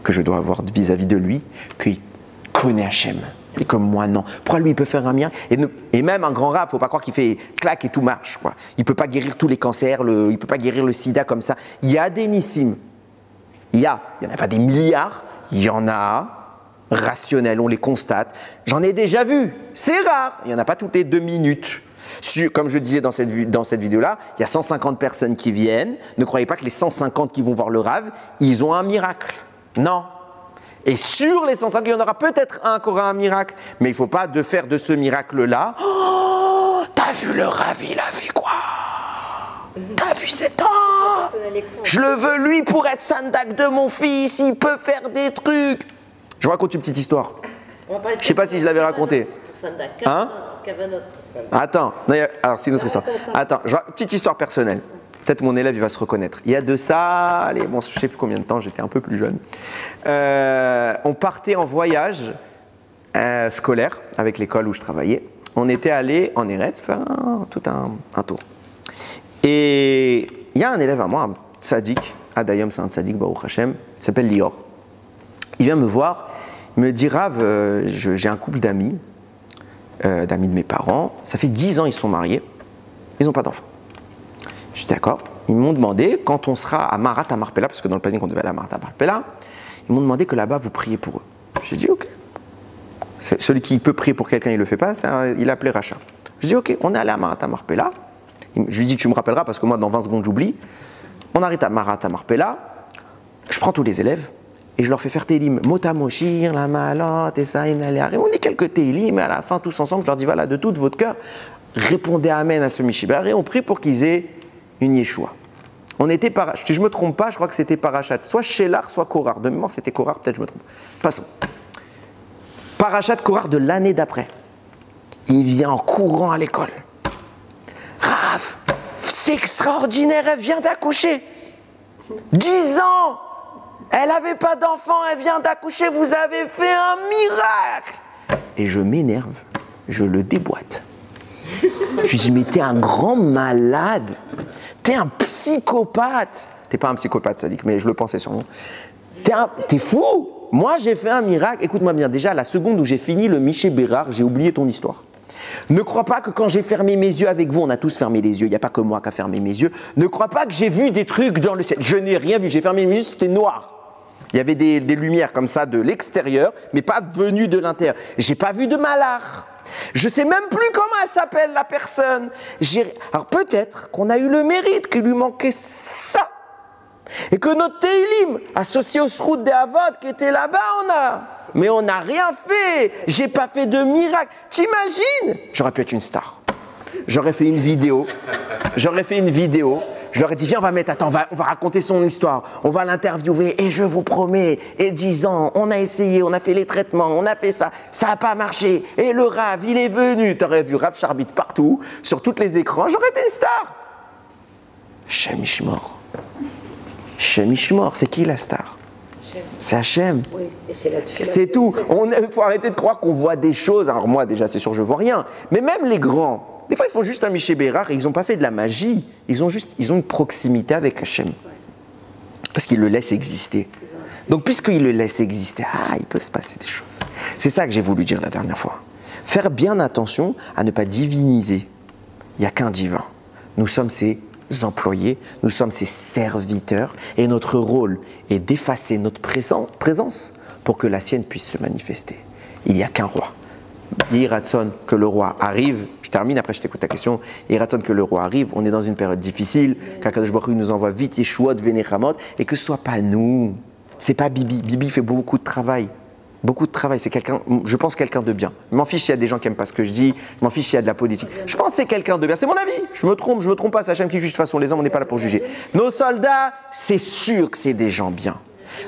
que je dois avoir vis-à-vis de lui, qu'il connaît Hachem. Et comme moi, non. Pourquoi lui, il peut faire un miracle? Et même un grand Rav, il ne faut pas croire qu'il fait clac et tout marche, quoi. Il ne peut pas guérir tous les cancers, il ne peut pas guérir le sida comme ça. Il y a des nissim. Il n'y en a pas des milliards, il y en a rationnels, on les constate. J'en ai déjà vu, c'est rare, il n'y en a pas toutes les 2 minutes. Comme je disais dans cette vidéo-là, il y a 150 personnes qui viennent. Ne croyez pas que les 150 qui vont voir le Rav, ils ont un miracle. Non. Et sur les 150, il y en aura peut-être un qui aura un miracle. Mais il ne faut pas faire de ce miracle-là. Oh, t'as vu le Rav, il a fait quoi? T'as vu cet homme? Je le veux lui pour être sandak de mon fils. Il peut faire des trucs. Je vous raconte une petite histoire. Je ne sais pas si je l'avais raconté. Hein? Attends, alors c'est une autre histoire. Attends, petite histoire personnelle. Peut-être mon élève il va se reconnaître. Il y a de ça, allez, bon, je ne sais plus combien de temps, j'étais un peu plus jeune. On partait en voyage scolaire avec l'école où je travaillais. On était allé en Eretz faire tout un tour. Et il y a un élève à moi, un tzaddik, Adayom c'est un tzaddik, Baruch Hashem, il s'appelle Lior. Il vient me voir, il me dit Rav, j'ai un couple d'amis de mes parents, ça fait 10 ans ils sont mariés, ils n'ont pas d'enfants. Je suis d'accord. Ils m'ont demandé, quand on sera à Marat à Marpella, parce que dans le planning on devait aller à Marat à Marpella, ils m'ont demandé que là-bas vous priez pour eux. J'ai dit ok. Celui qui peut prier pour quelqu'un, il ne le fait pas, il a appelé Racha. Je dis ok, on est allé à Marat à Marpella. Je lui dis tu me rappelleras parce que moi dans 20 secondes j'oublie. On arrête à Marat à Marpella, je prends tous les élèves et je leur fais faire Télim. Mota Moshir, la Malote, et ça, on dit quelques Télim, et à la fin tous ensemble, je leur dis voilà, de tout votre cœur, répondez Amen à ce Mishibar et on prie pour qu'ils aient une Yeshua. On était si je ne me trompe pas, je crois que c'était Parachat, soit Shelar, soit Korar. De mémoire, c'était Korar, peut-être je me trompe. Passons. Parachat Korar de l'année d'après. Il vient en courant à l'école. Rav, c'est extraordinaire, elle vient d'accoucher. 10 ans, elle n'avait pas d'enfant, elle vient d'accoucher, vous avez fait un miracle. Et je m'énerve, je le déboîte. Je lui dis, mais t'es un grand malade. T'es un psychopathe. T'es pas un psychopathe, Sadik, mais je le pensais sûrement. T'es fou. Moi, j'ai fait un miracle. Écoute-moi bien, déjà, la seconde où j'ai fini le Miché Bérard, j'ai oublié ton histoire. Ne crois pas que quand j'ai fermé mes yeux avec vous, on a tous fermé les yeux, il n'y a pas que moi qui a fermé mes yeux. Ne crois pas que j'ai vu des trucs dans le ciel. Je n'ai rien vu, j'ai fermé mes yeux, c'était noir. Il y avait des lumières comme ça de l'extérieur, mais pas venues de l'intérieur. J'ai pas vu de malard. Je ne sais même plus comment elle s'appelle, la personne. Alors peut-être qu'on a eu le mérite qu'il lui manquait ça. Et que notre Teilim, associé au Srout des Avot qui était là-bas, mais on n'a rien fait. J'ai pas fait de miracle. T'imagines? J'aurais pu être une star. J'aurais fait une vidéo. Je leur ai dit, viens, on va raconter son histoire. On va l'interviewer. Et je vous promets, et 10 ans, on a essayé, on a fait les traitements, on a fait ça. Ça n'a pas marché. Et le Rav, il est venu. Tu aurais vu Rav Charbit partout, sur tous les écrans. J'aurais été une star. Hachem Ishmor. Hachem Ishmor, c'est qui la star? C'est Hachem. Oui, et c'est la c'est tout. Il faut arrêter de croire qu'on voit des choses. Alors moi, déjà, c'est sûr, je ne vois rien. Mais même les grands, des fois, ils font juste un Miché Bérard et ils n'ont pas fait de la magie. Ils ont une proximité avec Hachem. Parce qu'ils le laissent exister. Donc, puisqu'ils le laissent exister, il peut se passer des choses. C'est ça que j'ai voulu dire la dernière fois. Faire bien attention à ne pas diviniser. Il n'y a qu'un divin. Nous sommes ses employés, nous sommes ses serviteurs. Et notre rôle est d'effacer notre présence pour que la sienne puisse se manifester. Il n'y a qu'un roi. Yiratson, que le roi arrive. Je termine, après je t'écoute ta question. Yiratson, que le roi arrive. On est dans une période difficile. Qu'Akadosh Baruch Hu nous envoie vite Yeshua, Venerhamot. Et que ce soit pas nous. C'est pas Bibi. Bibi fait beaucoup de travail. Beaucoup de travail. C'est quelqu'un, je pense, quelqu'un de bien. Je m'en fiche s'il y a des gens qui n'aiment pas ce que je dis. Je m'en fiche s'il y a de la politique. Je pense que c'est quelqu'un de bien. C'est mon avis. Je me trompe pas. C'est Hachem qui juge. De toute façon, les hommes, on n'est pas là pour juger. Nos soldats, c'est sûr que c'est des gens bien.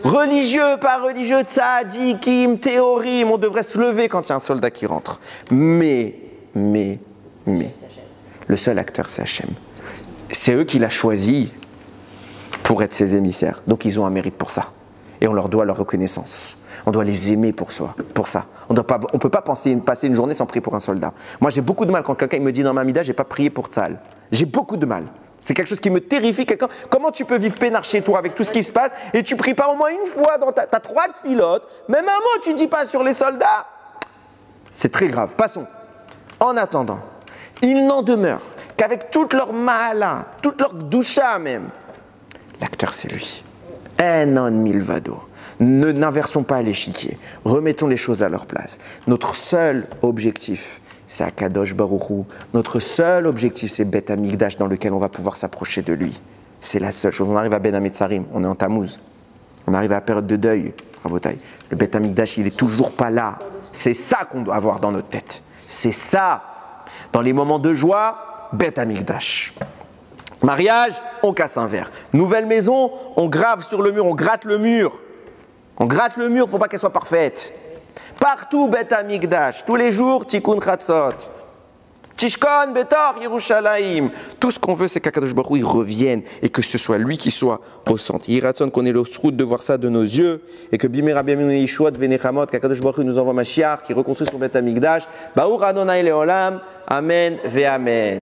Religieux, pas religieux, tzadikim, théorim, on devrait se lever quand il y a un soldat qui rentre. Mais, le seul acteur, c'est Hachem. C'est eux qui l'ont choisi pour être ses émissaires. Donc ils ont un mérite pour ça. Et on leur doit leur reconnaissance. On doit les aimer pour ça. On ne peut pas passer une journée sans prier pour un soldat. Moi, j'ai beaucoup de mal quand quelqu'un me dit dans ma mida, je n'ai pas prié pour Tzahal. J'ai beaucoup de mal. C'est quelque chose qui me terrifie. Comment tu peux vivre peinard chez toi avec tout ce qui se passe et tu pries pas au moins une fois dans t'as 3 filotes, même un mot tu ne dis pas sur les soldats. C'est très grave. Passons. En attendant, il n'en demeure qu'avec toute leur mala, toute leur doucha même, l'acteur c'est lui. Enon milvado. N'inversons pas l'échiquier. Remettons les choses à leur place. Notre seul objectif, c'est Akadosh Baruch Hu. Notre seul objectif, c'est Bet Hamikdash dans lequel on va pouvoir s'approcher de lui. C'est la seule chose. On arrive à Ben Hametzarim, on est en Tammuz. On arrive à la période de deuil. Rabotai. Le Bet Hamikdash, il n'est toujours pas là. C'est ça qu'on doit avoir dans notre tête. C'est ça. Dans les moments de joie, Bet Hamikdash. Mariage, on casse un verre. Nouvelle maison, on grave sur le mur, on gratte le mur. On gratte le mur pour pas qu'elle soit parfaite. Partout, Bet Hamikdash. Tous les jours, Tikkun Chatzot. Tishkon, Betor, Yerushalayim. Tout ce qu'on veut, c'est qu'Akadosh Baruch Hu, il revienne et que ce soit lui qui soit au centre. Yiratson, qu'on ait le route de voir ça de nos yeux et que Bimera Biamim Yeshua, Venechamot, qu'Akadosh Baruch Hu nous envoie Mashiach, qui reconstruit son Bet Hamikdash. Baruch Adonai Leolam. Amen ve Amen.